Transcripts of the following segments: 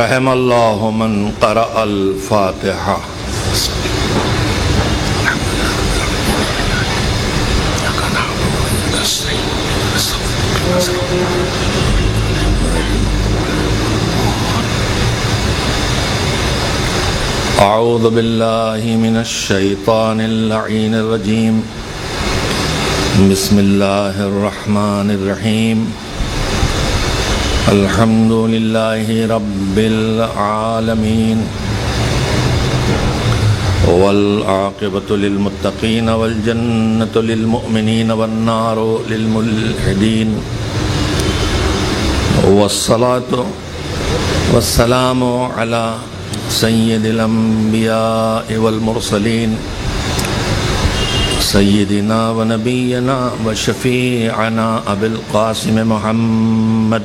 رحم اللہ من قرأ الفاتحہ۔ اعوذ باللہ من الشیطان اللعین الرجیم، بسم اللہ الرحمن الرحیم، الحمد للہ رب العالمین، والعاقبۃ للمتقین والجنۃ للمؤمنین والنار للملحدین، والصلاة والسلام علی سید الانبیاء والمرسلین، سیدنا و نبینا و شفیعنا ابی القاسم محمد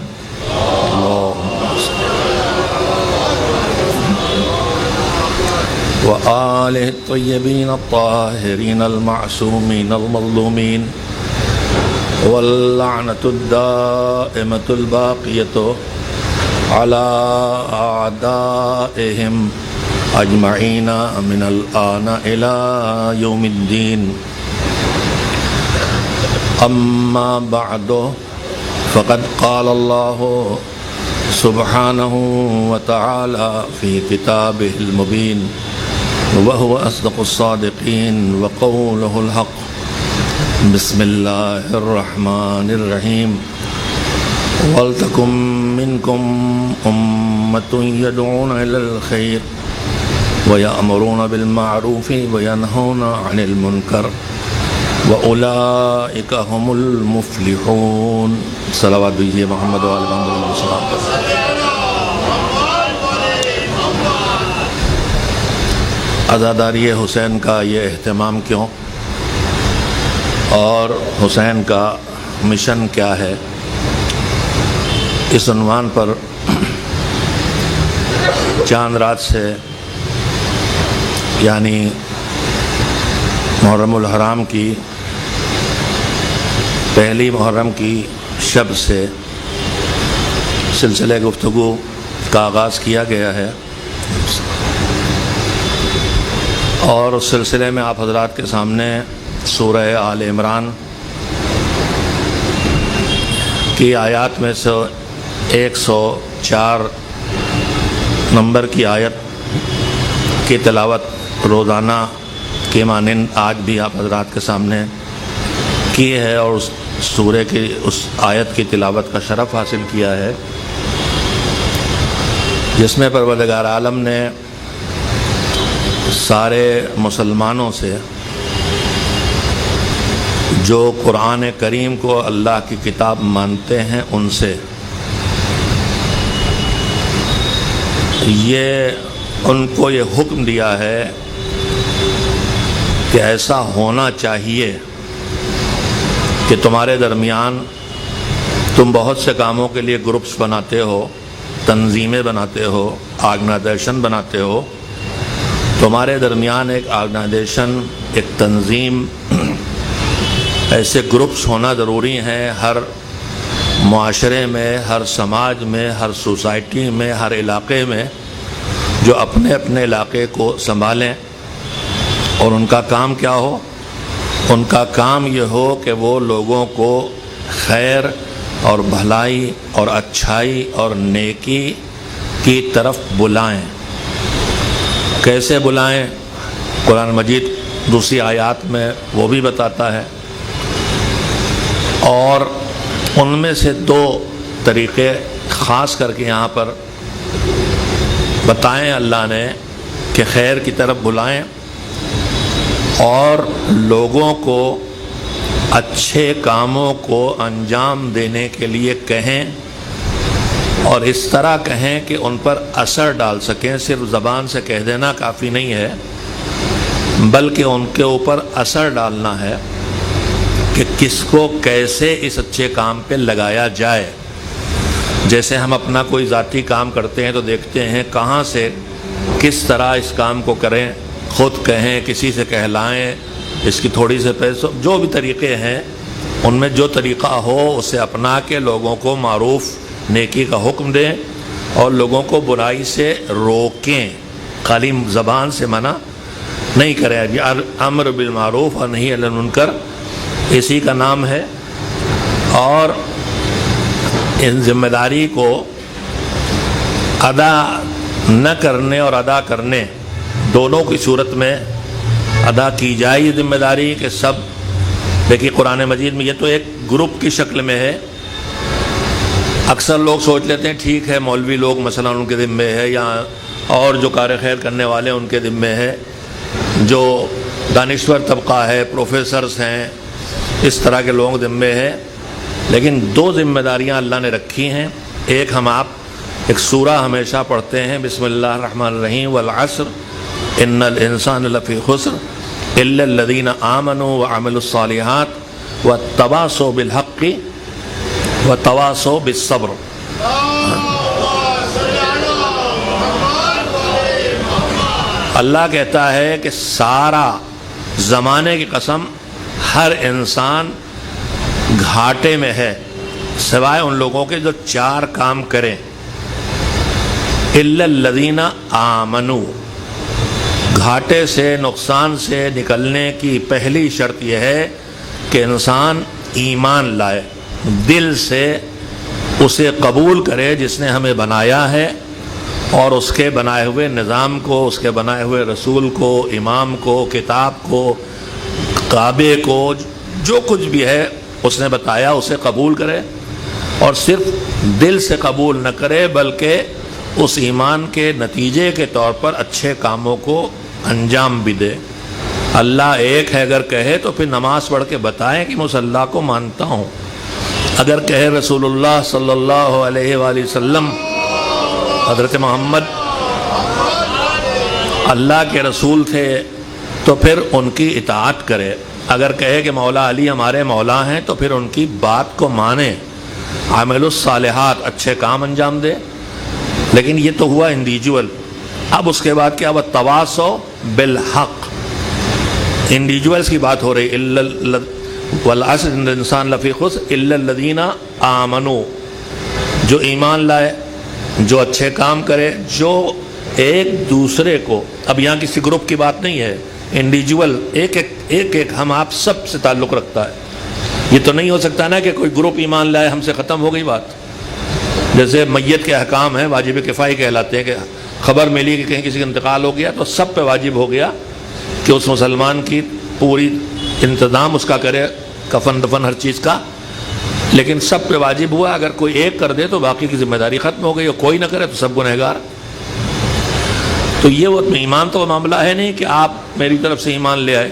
و آلہ الطیبین الطاہرین المعصومین المظلومین، واللعنۃ الدائمۃ الباقیۃ علی اعدائہم اجمعین من الآن الی یوم الدین، اما بعد فقد قال اللہ سبحانہ وتعالی فی کتابہ المبین، وهو أصدق الصادقين وقوله الحق، بسم الله الرحمن الرحيم، ولتكن منكم أمة يدعون إلى الخير ويأمرون بالمعروف وينهون عن المنكر وأولئك هم المفلحون۔ صلوات بھیجیے محمد و آل محمد علیہ السلام۔ عزاداری حسین کا یہ اہتمام کیوں اور حسین کا مشن کیا ہے، اس عنوان پر چاند رات سے یعنی محرم الحرام کی پہلی محرم کی شب سے سلسلہ گفتگو کا آغاز کیا گیا ہے، اور اس سلسلے میں آپ حضرات کے سامنے سورہ آل عمران کی آیات میں سے 104 نمبر کی آیت کی تلاوت روزانہ کے مانند آج بھی آپ حضرات کے سامنے کی ہے، اور اس سورہ کی اس آیت کی تلاوت کا شرف حاصل کیا ہے، جس میں پروردگار عالم نے سارے مسلمانوں سے جو قرآن کریم کو اللہ کی کتاب مانتے ہیں ان سے ان کو یہ حکم دیا ہے کہ ایسا ہونا چاہیے کہ تمہارے درمیان تم بہت سے کاموں کے لیے گروپس بناتے ہو، تنظیمیں بناتے ہو، آرگنائزیشن بناتے ہو، تمہارے درمیان ایک آرگنائزیشن، ایک تنظیم، ایسے گروپس ہونا ضروری ہیں ہر معاشرے میں، ہر سماج میں، ہر سوسائٹی میں، ہر علاقے میں، جو اپنے اپنے علاقے کو سنبھالیں، اور ان کا کام کیا ہو؟ ان کا کام یہ ہو کہ وہ لوگوں کو خیر اور بھلائی اور اچھائی اور نیکی کی طرف بلائیں۔ کیسے بلائیں؟ قرآن مجید دوسری آیات میں وہ بھی بتاتا ہے، اور ان میں سے 2 طریقے خاص کر کے یہاں پر بتائیں اللہ نے کہ خیر کی طرف بلائیں اور لوگوں کو اچھے کاموں کو انجام دینے کے لیے کہیں، اور اس طرح کہیں کہ ان پر اثر ڈال سکیں۔ صرف زبان سے کہہ دینا کافی نہیں ہے، بلکہ ان کے اوپر اثر ڈالنا ہے کہ کس کو کیسے اس اچھے کام پہ لگایا جائے۔ جیسے ہم اپنا کوئی ذاتی کام کرتے ہیں تو دیکھتے ہیں کہاں سے کس طرح اس کام کو کریں، خود کہیں، کسی سے کہلائیں، اس کی تھوڑی سے پیسوں، جو بھی طریقے ہیں ان میں جو طریقہ ہو اسے اپنا کے لوگوں کو معروف نیکی کا حکم دیں اور لوگوں کو برائی سے روکیں، خالی زبان سے منع نہیں کریں۔ امر بالمعروف اور نہی عن المنکر اسی کا نام ہے۔ اور ان ذمہ داری کو ادا نہ کرنے اور ادا کرنے دونوں کی صورت میں ادا کی جائے یہ ذمہ داری کہ سب، دیکھیے قرآن مجید میں یہ تو ایک گروپ کی شکل میں ہے۔ اکثر لوگ سوچ لیتے ہیں ٹھیک ہے مولوی لوگ مثلا ان کے ذمے ہے، یا اور جو کار خیر کرنے والے ان کے ذمے ہے، جو دانشور طبقہ ہے، پروفیسرز ہیں، اس طرح کے لوگ ذمے ہے۔ لیکن دو ذمہ داریاں اللہ نے رکھی ہیں۔ ایک ہم آپ ایک سورہ ہمیشہ پڑھتے ہیں، بسم اللہ الرحمن الرحیم، والعصر ان الانسان لفی خسر الا الذین آمنوا وعملوا الصالحات وتواصوا بالحق وتواصوا بالصبر۔ اللہ کہتا ہے کہ سارا زمانے کی قسم ہر انسان گھاٹے میں ہے سوائے ان لوگوں کے جو چار کام کریں۔ الا الذین آمنوا، گھاٹے سے نقصان سے نکلنے کی پہلی شرط یہ ہے کہ انسان ایمان لائے، دل سے اسے قبول کرے جس نے ہمیں بنایا ہے، اور اس کے بنائے ہوئے نظام کو، اس کے بنائے ہوئے رسول کو، امام کو، کتاب کو، کعبے کو، جو کچھ بھی ہے اس نے بتایا اسے قبول کرے، اور صرف دل سے قبول نہ کرے بلکہ اس ایمان کے نتیجے کے طور پر اچھے کاموں کو انجام بھی دے۔ اللہ ایک ہے اگر کہے تو پھر نماز پڑھ کے بتائیں کہ میں اس اللہ کو مانتا ہوں۔ اگر کہے رسول اللہ صلی اللہ علیہ وآلہ وسلم، حضرت محمد اللہ کے رسول تھے، تو پھر ان کی اطاعت کرے۔ اگر کہے کہ مولا علی ہمارے مولا ہیں تو پھر ان کی بات کو مانے، عامل الصالحات، اچھے کام انجام دے۔ لیکن یہ تو ہوا انڈیویجول۔ اب اس کے بعد کیا ہوا؟ تواصوا بالحق، انڈیویجولز کی بات ہو رہی۔ والعصر ان الانسان لفی خسر الا الذین آمنوا، جو ایمان لائے، جو اچھے کام کرے، جو ایک دوسرے کو، اب یہاں کسی گروپ کی بات نہیں ہے، انڈیویجول، ایک ایک ہم آپ سب سے تعلق رکھتا ہے۔ یہ تو نہیں ہو سکتا نا کہ کوئی گروپ ایمان لائے ہم سے ختم ہو گئی بات۔ جیسے میت کے احکام ہیں واجب کفائی کہلاتے ہیں، کہ خبر ملی کہ کہیں کسی کا انتقال ہو گیا تو سب پہ واجب ہو گیا کہ اس مسلمان کی پوری انتظام اس کا کرے، کفن دفن ہر چیز کا۔ لیکن سب پہ واجب ہوا، اگر کوئی ایک کر دے تو باقی کی ذمہ داری ختم ہو گئی، اور کوئی نہ کرے تو سب گنہگار۔ تو یہ وہ ایمان تو معاملہ ہے نہیں کہ آپ میری طرف سے ایمان لے آئے،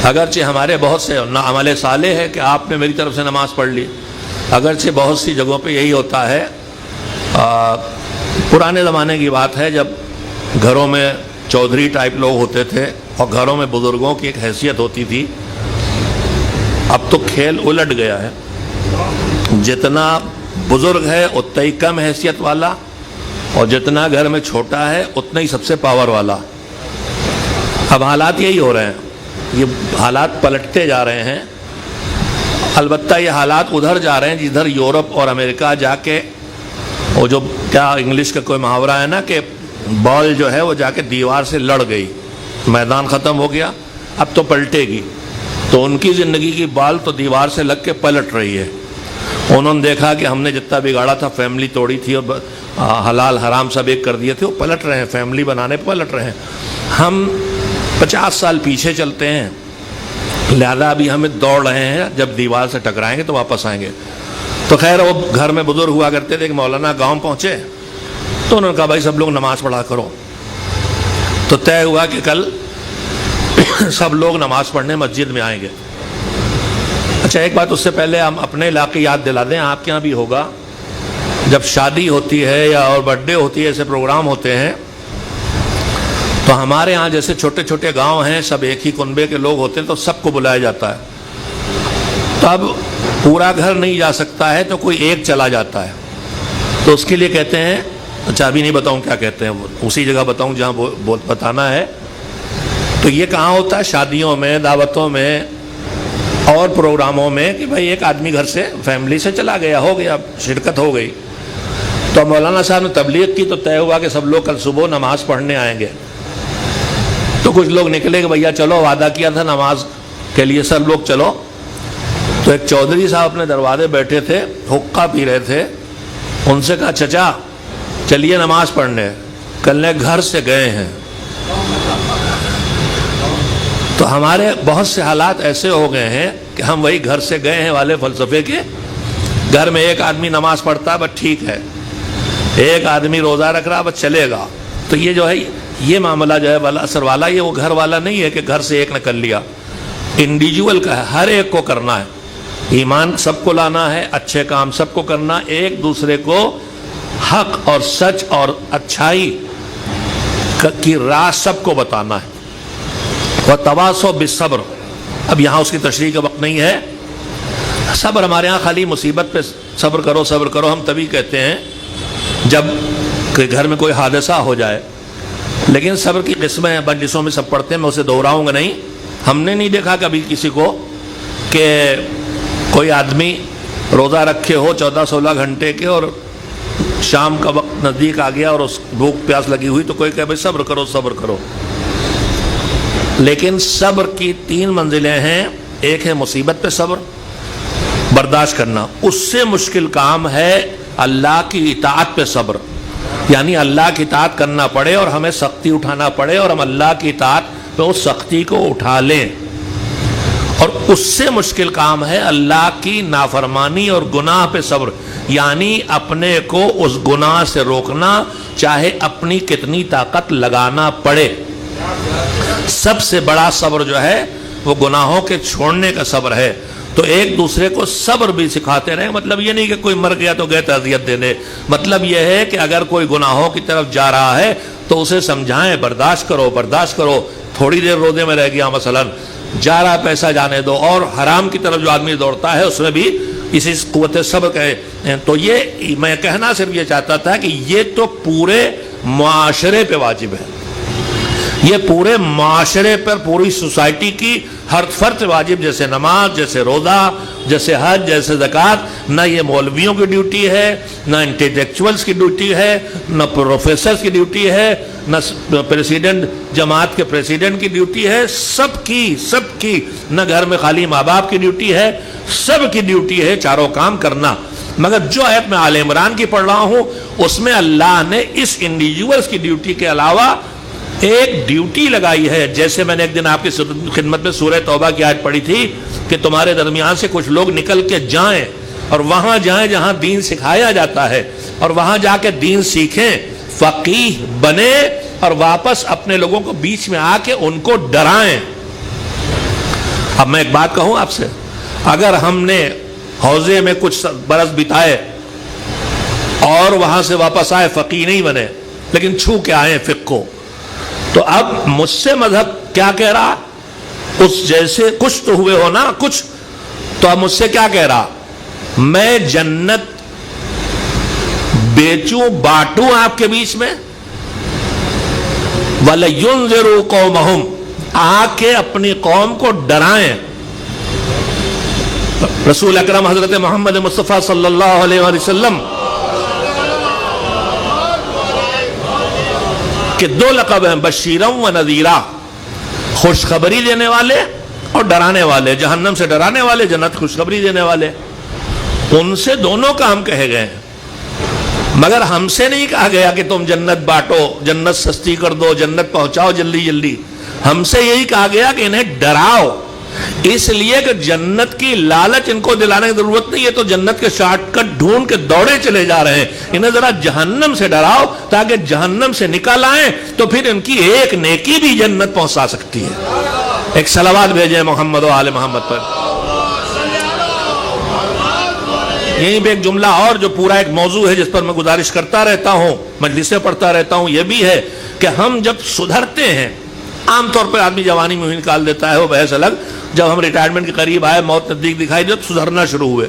اگرچہ ہمارے بہت سے عمل صالح ہے کہ آپ نے میری طرف سے نماز پڑھ لی، اگرچہ بہت سی جگہوں پہ یہی ہوتا ہے۔ پرانے زمانے کی بات ہے جب گھروں میں چودھری ٹائپ لوگ ہوتے تھے اور گھروں میں بزرگوں کی ایک حیثیت ہوتی تھی۔ اب تو کھیل الٹ گیا ہے، جتنا بزرگ ہے اتنا ہی کم حیثیت والا، اور جتنا گھر میں چھوٹا ہے اتنا ہی سب سے پاور والا۔ اب حالات یہی ہو رہے ہیں، یہ حالات پلٹتے جا رہے ہیں۔ البتہ یہ حالات ادھر جا رہے ہیں جدھر یورپ اور امریکہ جا کے، وہ جو کیا انگلش کا کوئی محاورہ ہے نا کہ بال جو ہے وہ جا کے دیوار سے لڑ گئی، میدان ختم ہو گیا، اب تو پلٹے گی۔ تو ان کی زندگی کی بال تو دیوار سے لگ کے پلٹ رہی ہے۔ انہوں نے دیکھا کہ ہم نے جتنا بگاڑا تھا، فیملی توڑی تھی اور حلال حرام سب ایک کر دیے تھے، وہ پلٹ رہے ہیں، فیملی بنانے پلٹ رہے ہیں۔ ہم 50 سال پیچھے چلتے ہیں، لہذا ابھی ہمیں دوڑ رہے ہیں، جب دیوار سے ٹکرائیں گے تو واپس آئیں گے۔ تو خیر وہ گھر میں بزرگ ہوا کرتے تھے کہ مولانا گاؤں پہنچے تو انہوں نے کہا بھائی سب لوگ نماز پڑھا کرو۔ تو طے ہوا کہ کل سب لوگ نماز پڑھنے مسجد میں آئیں گے۔ اچھا ایک بات اس سے پہلے ہم اپنے علاقے یاد دلا دیں، آپ کے یہاں بھی ہوگا، جب شادی ہوتی ہے یا اور برتھ ڈے ہوتی ہے، ایسے پروگرام ہوتے ہیں، تو ہمارے ہاں جیسے چھوٹے چھوٹے گاؤں ہیں، سب ایک ہی کنبے کے لوگ ہوتے ہیں، تو سب کو بلایا جاتا ہے۔ تو اب پورا گھر نہیں جا سکتا ہے تو کوئی ایک چلا جاتا ہے، تو اس کے لیے کہتے ہیں، اچھا ابھی نہیں بتاؤں کیا کہتے ہیں، اسی جگہ بتاؤں جہاں بتانا ہے۔ تو یہ کہاں ہوتا ہے؟ شادیوں میں، دعوتوں میں اور پروگراموں میں، کہ بھائی ایک آدمی گھر سے، فیملی سے چلا گیا، ہو گیا، شرکت ہو گئی۔ تو مولانا صاحب نے تبلیغ کی تو طے ہوا کہ سب لوگ کل صبح نماز پڑھنے آئیں گے. تو کچھ لوگ نکلے کہ بھیا چلو، وعدہ کیا تھا نماز کے لیے سب لوگ چلو. تو ایک چودھری صاحب اپنے دروازے بیٹھے تھے، حقہ پی رہے تھے. ان سے کہا چچا چلیے نماز پڑھنے. کل گھر سے گئے ہیں. تو ہمارے بہت سے حالات ایسے ہو گئے ہیں کہ ہم وہی گھر سے گئے ہیں والے فلسفے کے. گھر میں ایک آدمی نماز پڑھتا ہے بس ٹھیک ہے، ایک آدمی روزہ رکھ رہا بس چلے گا. تو یہ جو ہے یہ معاملہ جو ہے والا اثر والا، یہ وہ گھر والا نہیں ہے کہ گھر سے ایک نے کر لیا. انڈیویجول کا ہے، ہر ایک کو کرنا ہے. ایمان سب کو لانا ہے، اچھے کام سب کو کرنا، ایک دوسرے کو حق اور سچ اور اچھائی کی راہ سب کو بتانا ہے. وَتَوَاصَوْا بِالصَّبْرِ. اب یہاں اس کی تشریح کا وقت نہیں ہے. صبر ہمارے ہاں خالی مصیبت پہ صبر کرو صبر کرو ہم تبھی کہتے ہیں جب گھر میں کوئی حادثہ ہو جائے. لیکن صبر کی قسمیں مجلسوں میں سب پڑھتے ہیں، میں اسے دہراؤں گا نہیں. ہم نے نہیں دیکھا کبھی کسی کو کہ کوئی آدمی روزہ رکھے ہو 14-16 گھنٹے کے اور شام کا وقت نزدیک آ گیا اور اس بھوک پیاس لگی ہوئی تو کوئی کہے بھائی صبر کرو صبر کرو. لیکن صبر کی 3 منزلیں ہیں. ایک ہے مصیبت پہ صبر، برداشت کرنا. اس سے مشکل کام ہے اللہ کی اطاعت پہ صبر، یعنی اللہ کی اطاعت کرنا پڑے اور ہمیں سختی اٹھانا پڑے اور ہم اللہ کی اطاعت پہ اس سختی کو اٹھا لیں. اور اس سے مشکل کام ہے اللہ کی نافرمانی اور گناہ پہ صبر، یعنی اپنے کو اس گناہ سے روکنا چاہے اپنی کتنی طاقت لگانا پڑے. سب سے بڑا صبر جو ہے وہ گناہوں کے چھوڑنے کا صبر ہے. تو ایک دوسرے کو صبر بھی سکھاتے رہے. مطلب یہ نہیں کہ کوئی مر گیا تو گئے تعزیت دینے. مطلب یہ ہے کہ اگر کوئی گناہوں کی طرف جا رہا ہے تو اسے سمجھائیں برداشت کرو برداشت کرو. تھوڑی دیر روزے میں رہ گیا مثلا، جا رہا پیسہ جانے دو. اور حرام کی طرف جو آدمی دوڑتا ہے اس میں بھی اسی قوت صبر کہے. تو یہ میں کہنا صرف یہ چاہتا تھا کہ یہ تو پورے معاشرے پہ واجب ہے، یہ پورے معاشرے پر پوری سوسائٹی کی ہر فرد واجب. جیسے نماز، جیسے روزہ، جیسے حج، جیسے زکوٰۃ. نہ یہ مولویوں کی ڈیوٹی ہے، نہ انٹلیکچوئلس کی ڈیوٹی ہے، نہ پروفیسرز کی ڈیوٹی ہے، نہ پریسیڈنٹ جماعت کے پریسیڈنٹ کی ڈیوٹی ہے. سب کی نہ گھر میں خالی ماں باپ کی ڈیوٹی ہے، سب کی ڈیوٹی ہے چاروں کام کرنا. مگر جو آیت میں آل عمران کی پڑھ رہا ہوں اس میں اللہ نے اس انڈیویجولز کی ڈیوٹی کے علاوہ ایک ڈیوٹی لگائی ہے. جیسے میں نے ایک دن آپ کی خدمت میں سورہ توبہ کی آیت پڑھی تھی کہ تمہارے درمیان سے کچھ لوگ نکل کے جائیں اور وہاں جائیں جہاں دین سکھایا جاتا ہے اور وہاں جا کے دین سیکھیں، فقیہ بنے اور واپس اپنے لوگوں کو بیچ میں آ کے ان کو ڈرائیں. اب میں ایک بات کہوں آپ سے، اگر ہم نے حوضے میں کچھ برس بتائے اور وہاں سے واپس آئے فقیہ نہیں بنے لیکن چھو کے آئے فقہ کو، تو اب مجھ سے مذہب کیا کہہ رہا؟ اس جیسے کچھ تو ہوئے ہو نا کچھ، تو اب مجھ سے کیا کہہ رہا؟ میں جنت بیچوں بانٹوں آپ کے بیچ میں؟ وَلَيُنذِرُوا قَوْمَهُمْ، آ کے اپنی قوم کو ڈرائیں. رسول اکرم حضرت محمد مصطفیٰ صلی اللہ علیہ وسلم کہ 2 لقب ہیں، بشیرم و نذیرہ، خوشخبری دینے والے اور ڈرانے والے. جہنم سے ڈرانے والے، جنت خوشخبری دینے والے. ان سے دونوں کام کہے گئے ہیں. مگر ہم سے نہیں کہا گیا کہ تم جنت بانٹو، جنت سستی کر دو، جنت پہنچاؤ جلدی جلدی. ہم سے یہی کہا گیا کہ انہیں ڈراؤ، اس لیے کہ جنت کی لالچ ان کو دلانے کی ضرورت نہیں ہے، تو جنت کے شارٹ کٹ ڈھونڈ کے دوڑے چلے جا رہے ہیں. انہیں ذرا جہنم سے ڈراؤ تاکہ جہنم سے نکل آئیں تو پھر ان کی ایک نیکی بھی جنت پہنچا سکتی ہے. ایک صلوات بھیجیں محمد و آل محمد پر. یہیں پہ ایک جملہ اور جو پورا ایک موضوع ہے جس پر میں گزارش کرتا رہتا ہوں، مجلسیں پڑھتا رہتا ہوں، یہ بھی ہے کہ ہم جب سدھرتے ہیں، عام طور پر آدمی جوانی میں ہی نکال دیتا ہے وہ بحث الگ، جب ہم ریٹائرمنٹ کے قریب آئے، موت نزدیک دکھائی دے تو سدھرنا شروع ہوئے،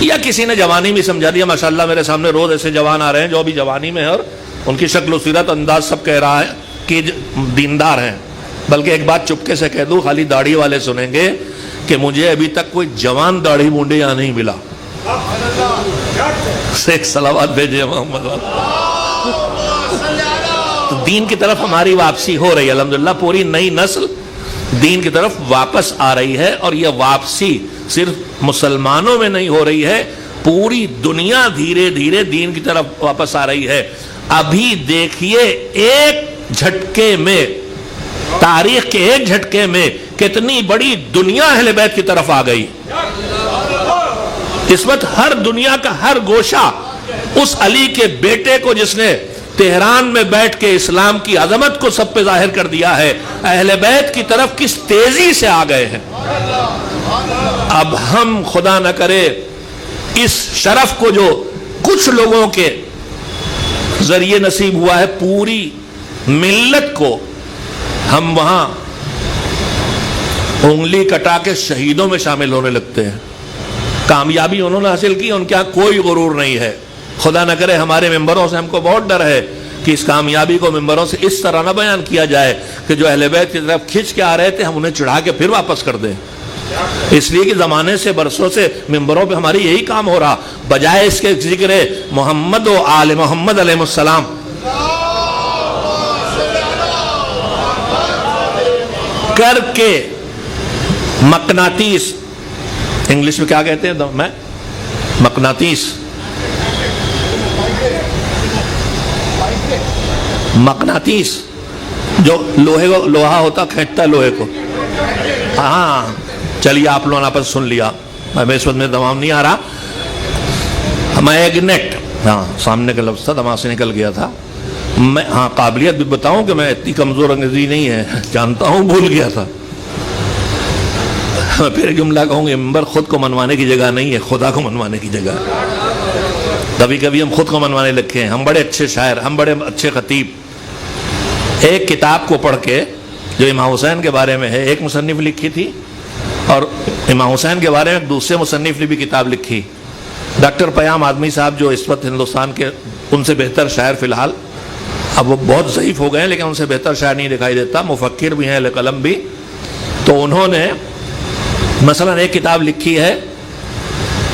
یا کسی نے جوانی میں سمجھا دیا. ماشاءاللہ میرے سامنے روز ایسے جوان آ رہے ہیں جو ابھی جوانی میں ہے اور ان کی شکل و صورت انداز سب کہہ رہا ہے کہ دیندار ہیں. بلکہ ایک بات چپکے سے کہہ دوں، خالی داڑھی والے سنیں گے کہ مجھے ابھی تک کوئی جوان داڑھی مونڈے یہاں نہیں ملا. سے ایک صلوات بھیجے محمد والا. تو دین کی طرف ہماری واپسی ہو رہی ہے الحمدللہ. پوری نئی نسل دین کی طرف واپس آ رہی ہے, اور یہ واپسی صرف مسلمانوں میں نہیں ہو رہی ہے, پوری دنیا دھیرے دھیرے دین کی طرف واپس آ رہی ہے. ابھی دیکھیے ایک جھٹکے میں, تاریخ کے ایک جھٹکے میں کتنی بڑی دنیا اہل بیت کی طرف آ گئی. اس وقت ہر دنیا کا ہر گوشہ اس علی کے بیٹے کو جس نے تہران میں بیٹھ کے اسلام کی عظمت کو سب پہ ظاہر کر دیا ہے, اہل بیت کی طرف کس تیزی سے آ گئے ہیں. اب ہم خدا نہ کرے اس شرف کو جو کچھ لوگوں کے ذریعے نصیب ہوا ہے, پوری ملت کو ہم وہاں انگلی کٹا کے شہیدوں میں شامل ہونے لگتے ہیں. کامیابی انہوں نے حاصل کی, ان کے یہاں کوئی غرور نہیں ہے. خدا نہ کرے ہمارے ممبروں سے ہم کو بہت ڈر ہے کہ اس کامیابی کو ممبروں سے اس طرح نہ بیان کیا جائے کہ جو اہل بیت کی طرف کھنچ کے آ رہے تھے ہم انہیں چڑھا کے پھر واپس کر دیں. اس لیے کہ زمانے سے برسوں سے ممبروں پہ ہماری یہی کام ہو رہا, بجائے اس کے ذکر محمد و آل محمد علیہ السلام کر کے مقناطیس, انگلش میں کیا کہتے ہیں میں, مقناطیس, مقناطیس جو لوہے کو, لوہا ہوتا کھینچتا لوہے کو. ہاں چلیے آپ لوگوں نے آپس سن لیا, میں اس وقت میں تمام نہیں آ رہا. میگنیٹ, ہاں سامنے کا لفظ تھا دماغ سے نکل گیا تھا. میں ہاں قابلیت بھی بتاؤں کہ میں اتنی کمزور انگریزی نہیں ہے, جانتا ہوں بھول گیا تھا. پھر ایک جملہ کہوں گے, ممبر خود کو منوانے کی جگہ نہیں ہے, خدا کو منوانے کی جگہ. کبھی کبھی ہم خود کو منوانے لگے ہیں. ہم بڑے اچھے شاعر, ہم بڑے اچھے خطیب. ایک کتاب کو پڑھ کے جو امام حسین کے بارے میں ہے, ایک مصنف لکھی تھی, اور امام حسین کے بارے میں ایک دوسرے مصنف نے بھی کتاب لکھی. ڈاکٹر پیام آدمی صاحب جو اس وقت ہندوستان کے ان سے بہتر شاعر فی الحال, اب وہ بہت ضعیف ہو گئے ہیں لیکن ان سے بہتر شاعر نہیں دکھائی دیتا, مفکر بھی ہیں, اہل قلم بھی. تو انہوں نے مثلا ایک کتاب لکھی ہے,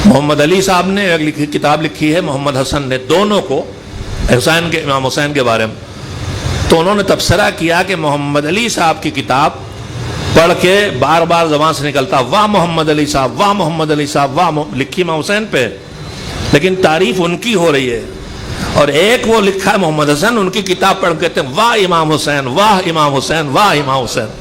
محمد علی صاحب نے ایک کتاب لکھی ہے, محمد حسن نے, دونوں کو حسین کے, امام حسین کے بارے میں. تو انہوں نے تبصرہ کیا کہ محمد علی صاحب کی کتاب پڑھ کے بار بار زبان سے نکلتا واہ محمد علی صاحب, واہ محمد علی صاحب, واہ, لکھی امام حسین پہ, لیکن تعریف ان کی ہو رہی ہے. اور ایک وہ لکھا ہے محمد حسن, ان کی کتاب پڑھ کہتے ہیں واہ امام حسین, واہ امام حسین, واہ امام حسین.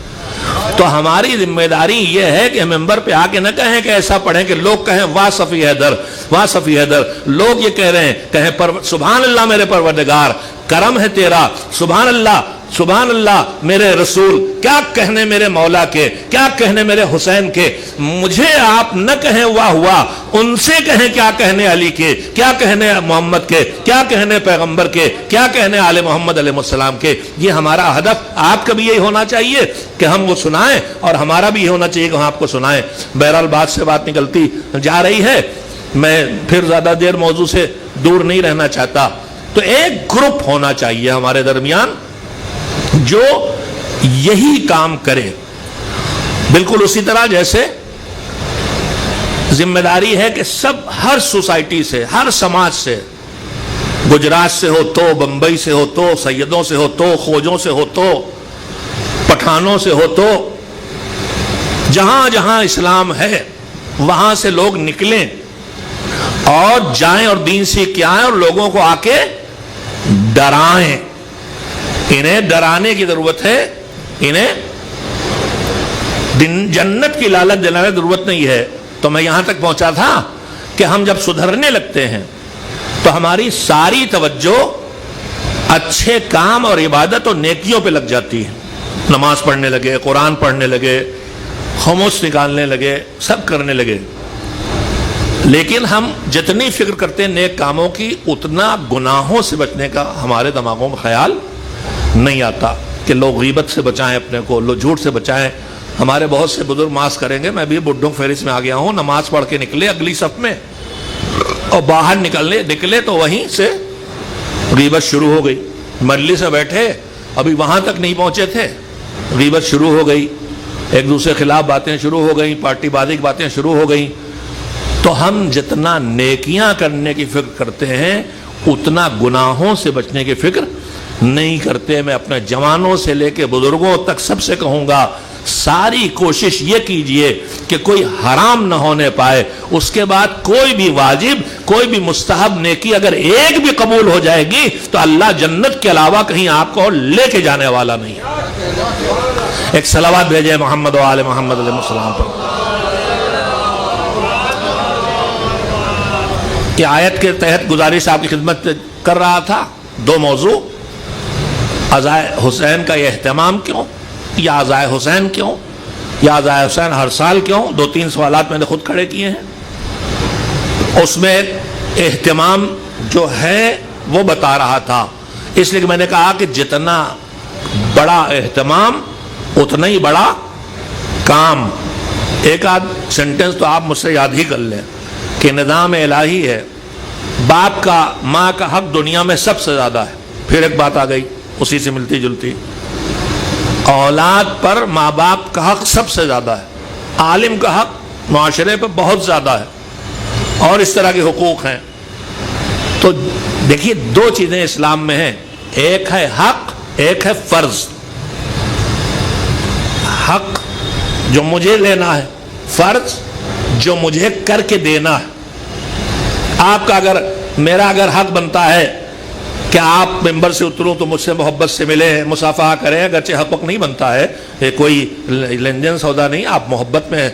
تو ہماری ذمہ داری یہ ہے کہ ممبر پہ آ کے نہ کہیں کہ ایسا پڑھیں کہ لوگ کہیں واہ صفی حیدر, واہ صفی حیدر. لوگ یہ کہہ رہے ہیں, کہیں سبحان اللہ میرے پروردگار, کرم ہے تیرا, سبحان اللہ, سبحان اللہ میرے رسول. کیا کہنے میرے مولا کے, کیا کہنے میرے حسین کے. مجھے آپ نہ کہیں واہ ہوا, ان سے کہیں کیا کہنے علی کے, کیا کہنے محمد کے, کیا کہنے پیغمبر کے, کیا کہنے آل محمد علیہ السلام کے. یہ ہمارا ہدف. آپ کا بھی یہی ہونا چاہیے کہ ہم وہ سنائیں, اور ہمارا بھی یہ ہونا چاہیے کہ ہم آپ کو سنائیں. بہرحال بات سے بات نکلتی جا رہی ہے, میں پھر زیادہ دیر موضوع سے دور نہیں رہنا چاہتا. تو ایک گروپ ہونا چاہیے ہمارے درمیان جو یہی کام کرے, بالکل اسی طرح جیسے ذمہ داری ہے کہ سب, ہر سوسائٹی سے, ہر سماج سے, گجرات سے ہو تو, بمبئی سے ہو تو, سیدوں سے ہو تو, خوجوں سے ہو تو, پٹھانوں سے ہو تو, جہاں جہاں اسلام ہے وہاں سے لوگ نکلیں اور جائیں اور دین سیکھ کے آئیں, اور لوگوں کو آ کے ڈرائیں. انہیں ڈرانے کی ضرورت ہے, انہیں جنت کی لالچ دلانے کی ضرورت نہیں ہے. تو میں یہاں تک پہنچا تھا کہ ہم جب سدھرنے لگتے ہیں تو ہماری ساری توجہ اچھے کام اور عبادت اور نیکیوں پہ لگ جاتی ہے. نماز پڑھنے لگے, قرآن پڑھنے لگے, خمس نکالنے لگے, سب کرنے لگے. لیکن ہم جتنی فکر کرتے ہیں نیک کاموں کی, اتنا گناہوں سے بچنے کا ہمارے دماغوں میں خیال نہیں آتا کہ لوگ غیبت سے بچائیں اپنے کو, لوگ جھوٹ سے بچائیں. ہمارے بہت سے بزرگ ماس کریں گے, میں بھی بڈھوں فہرست میں آ گیا ہوں, نماز پڑھ کے نکلے اگلی صف میں, اور باہر نکلے تو وہیں سے غیبت شروع ہو گئی. مجلس میں بیٹھے, ابھی وہاں تک نہیں پہنچے تھے, غیبت شروع ہو گئی, ایک دوسرے خلاف باتیں شروع ہو گئیں, پارٹی بازی کی باتیں شروع ہو گئیں. تو ہم جتنا نیکیاں کرنے کی فکر کرتے ہیں اتنا گناہوں سے بچنے کی فکر نہیں کرتے. میں اپنے جوانوں سے لے کے بزرگوں تک سب سے کہوں گا، ساری کوشش یہ کیجئے کہ کوئی حرام نہ ہونے پائے. اس کے بعد کوئی بھی واجب، کوئی بھی مستحب نیکی اگر ایک بھی قبول ہو jائے گی تو اللہ جنت کے علاوہ کہیں آپ کو لے کے جانے والا نہیں ہے. ایک صلوات بھیجے محمد و آل محمد علیہ السلام پر. یہ آیت کے تحت گزارش آپ کی خدمت کر رہا تھا. دو موضوع، عزائے حسین کا یہ اہتمام کیوں، یا عزائے حسین کیوں، یا عزائے حسین ہر سال کیوں. 2-3 سوالات میں نے خود کھڑے کیے ہیں. اس میں اہتمام جو ہے وہ بتا رہا تھا، اس لیے کہ میں نے کہا کہ جتنا بڑا اہتمام اتنا ہی بڑا کام. ایک آدھ سینٹنس تو آپ مجھ سے یاد ہی کر لیں کہ نظام الہی ہے، باپ کا ماں کا حق دنیا میں سب سے زیادہ ہے. پھر ایک بات آ گئی اسی سے ملتی جلتی، اولاد پر ماں باپ کا حق سب سے زیادہ ہے، عالم کا حق معاشرے پر بہت زیادہ ہے، اور اس طرح کے حقوق ہیں. تو دیکھیے 2 چیزیں اسلام میں ہیں، ایک ہے حق، ایک ہے فرض. حق جو مجھے لینا ہے، فرض جو مجھے کر کے دینا ہے. آپ کا میرا اگر حق بنتا ہے کہ آپ ممبر سے اتروں تو مجھ سے محبت سے ملیں، مصافحہ کریں، اگرچہ حق وقت نہیں بنتا ہے، کوئی لین دین سودا نہیں، آپ محبت میں،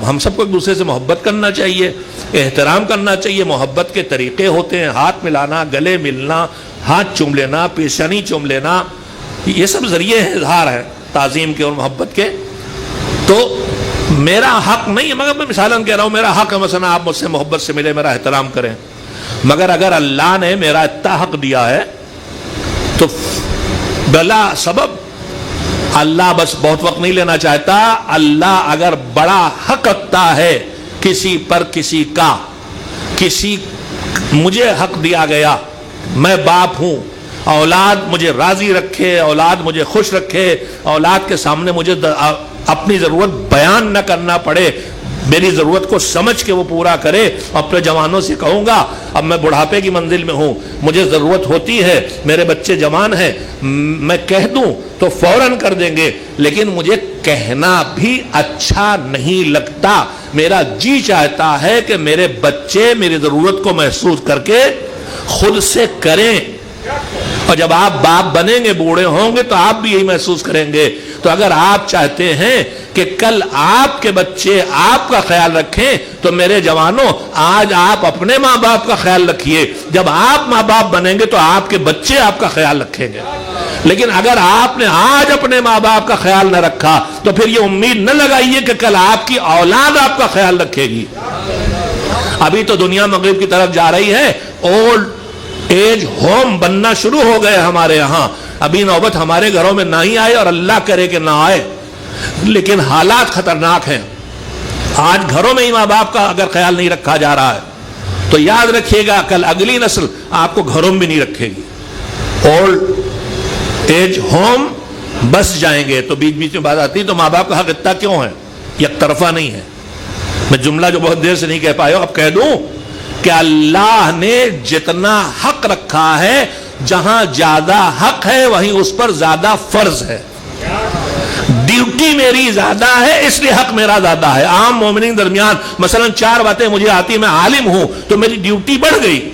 ہم سب کو ایک دوسرے سے محبت کرنا چاہیے، احترام کرنا چاہیے. محبت کے طریقے ہوتے ہیں، ہاتھ ملانا، گلے ملنا، ہاتھ چوم لینا، پیشانی چوم لینا، یہ سب ذریعے اظہار ہے تعظیم کے اور محبت کے. تو میرا حق نہیں ہے، مگر میں مثالاً کہہ رہا ہوں میرا حق ہے مثلا آپ مجھ سے محبت سے ملے، میرا احترام کریں. مگر اگر اللہ نے میرا اتنا حق دیا ہے تو بلا سبب اللہ بس بہت وقت نہیں لینا چاہتا. اللہ اگر بڑا حق رکھتا ہے کسی پر، کسی کا، مجھے حق دیا گیا، میں باپ ہوں، اولاد مجھے راضی رکھے، اولاد مجھے خوش رکھے، اولاد کے سامنے مجھے اپنی ضرورت بیان نہ کرنا پڑے، میری ضرورت کو سمجھ کے وہ پورا کرے. اپنے جوانوں سے کہوں گا اب میں بڑھاپے کی منزل میں ہوں، مجھے ضرورت ہوتی ہے، میرے بچے جوان ہیں، میں کہہ دوں تو فوراً کر دیں گے، لیکن مجھے کہنا بھی اچھا نہیں لگتا. میرا جی چاہتا ہے کہ میرے بچے میری ضرورت کو محسوس کر کے خود سے کریں. اور جب آپ باپ بنیں گے، بوڑھے ہوں گے تو آپ بھی یہی محسوس کریں گے. تو اگر آپ چاہتے ہیں کہ کل آپ کے بچے آپ کا خیال رکھیں تو میرے جوانوں آج آپ اپنے ماں باپ کا خیال رکھیے. جب آپ ماں باپ بنیں گے تو آپ کے بچے آپ کا خیال رکھیں گے. لیکن اگر آپ نے آج اپنے ماں باپ کا خیال نہ رکھا تو پھر یہ امید نہ لگائیے کہ کل آپ کی اولاد آپ کا خیال رکھے گی. ابھی تو دنیا مغرب کی طرف جا رہی ہے، اولڈ ایج ہوم بننا شروع ہو گئے ہمارے یہاں. ابھی نوبت ہمارے گھروں میں نہ ہی آئے اور اللہ کرے کہ نہ آئے، لیکن حالات خطرناک ہیں. آج گھروں میں ہی ماں باپ کا اگر خیال نہیں رکھا جا رہا ہے تو یاد رکھیے گا کل اگلی نسل آپ کو گھروں میں بھی نہیں رکھے گی. اولڈ ایج ہوم بس جائیں گے. تو بیچ بیچ میں بات آتی تو ماں باپ کا حق اتنا کیوں ہے؟ یک طرفہ نہیں ہے. میں جملہ جو بہت دیر سے نہیں کہہ پایا اب کہہ دوں کہ اللہ نے جتنا حق رکھا ہے، جہاں زیادہ حق ہے وہیں اس پر زیادہ فرض ہے. ڈیوٹی میری زیادہ ہے اس لیے حق میرا زیادہ ہے. عام مومنین درمیان مثلا 4 باتیں مجھے آتی، میں عالم ہوں تو میری ڈیوٹی بڑھ گئی.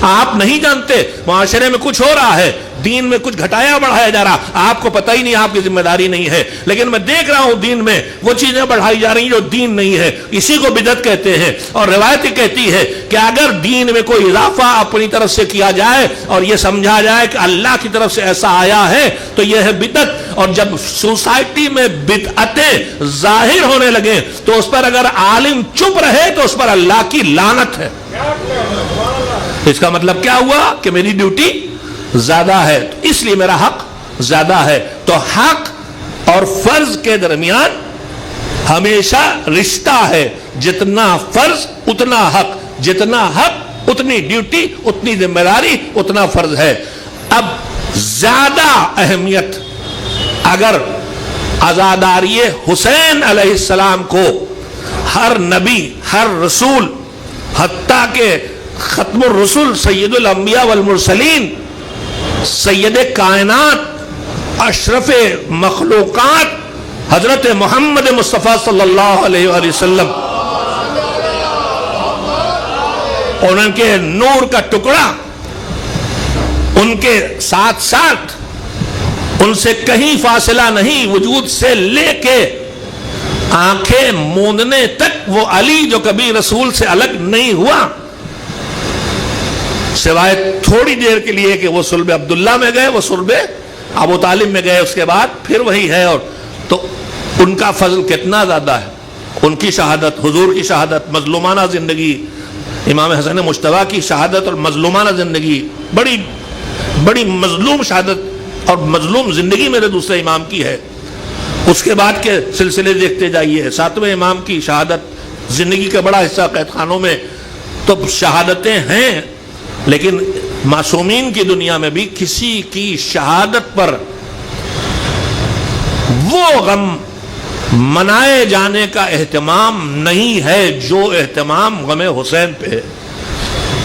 آپ نہیں جانتے معاشرے میں کچھ ہو رہا ہے، دین میں کچھ گھٹایا بڑھایا جا رہا، آپ کو پتہ ہی نہیں، آپ کی ذمہ داری نہیں ہے، لیکن میں دیکھ رہا ہوں دین میں وہ چیزیں بڑھائی جا رہی جو دین نہیں ہے. اسی کو بدعت کہتے ہیں. اور روایت کہتی ہے کہ اگر دین میں کوئی اضافہ اپنی طرف سے کیا جائے اور یہ سمجھا جائے کہ اللہ کی طرف سے ایسا آیا ہے تو یہ ہے بدعت. اور جب سوسائٹی میں بدعتیں ظاہر ہونے لگے تو اس پر اگر عالم چپ رہے تو اس پر اللہ کی لعنت ہے. اس کا مطلب کیا ہوا کہ میری ڈیوٹی زیادہ ہے، تو اس لیے میرا حق زیادہ ہے. تو حق اور فرض کے درمیان ہمیشہ رشتہ ہے. جتنا فرض اتنا حق، جتنا حق اتنی ڈیوٹی، اتنی ذمہ داری، اتنا فرض ہے. اب زیادہ اہمیت اگر عزاداری حسین علیہ السلام کو ہر نبی، ہر رسول حتیٰ کہ ختم الرسل سید الانبیاء والمرسلین، سید کائنات، اشرف مخلوقات حضرت محمد مصطفیٰ صلی اللہ علیہ وآلہ وسلم، اور ان کے نور کا ٹکڑا ان کے ساتھ ساتھ، ان سے کہیں فاصلہ نہیں، وجود سے لے کے آنکھیں موندنے تک وہ علی جو کبھی رسول سے الگ نہیں ہوا، سوائے تھوڑی دیر کے لیے کہ وہ صلب عبداللہ میں گئے، وہ صلب ابو طالب میں گئے، اس کے بعد پھر وہی ہے۔ اور تو ان کا فضل کتنا زیادہ ہے، ان کی شہادت، حضور کی شہادت، مظلومانہ زندگی، امام حسن مجتبیٰ کی شہادت اور مظلومانہ زندگی، بڑی بڑی مظلوم شہادت اور مظلوم زندگی میرے دوسرے امام کی ہے۔ اس کے بعد کے سلسلے دیکھتے جائیے، ساتویں امام کی شہادت، زندگی کا بڑا حصہ قید خانوں میں، تو شہادتیں ہیں، لیکن معصومین کی دنیا میں بھی کسی کی شہادت پر وہ غم منائے جانے کا اہتمام نہیں ہے جو اہتمام غم حسین پہ ہے۔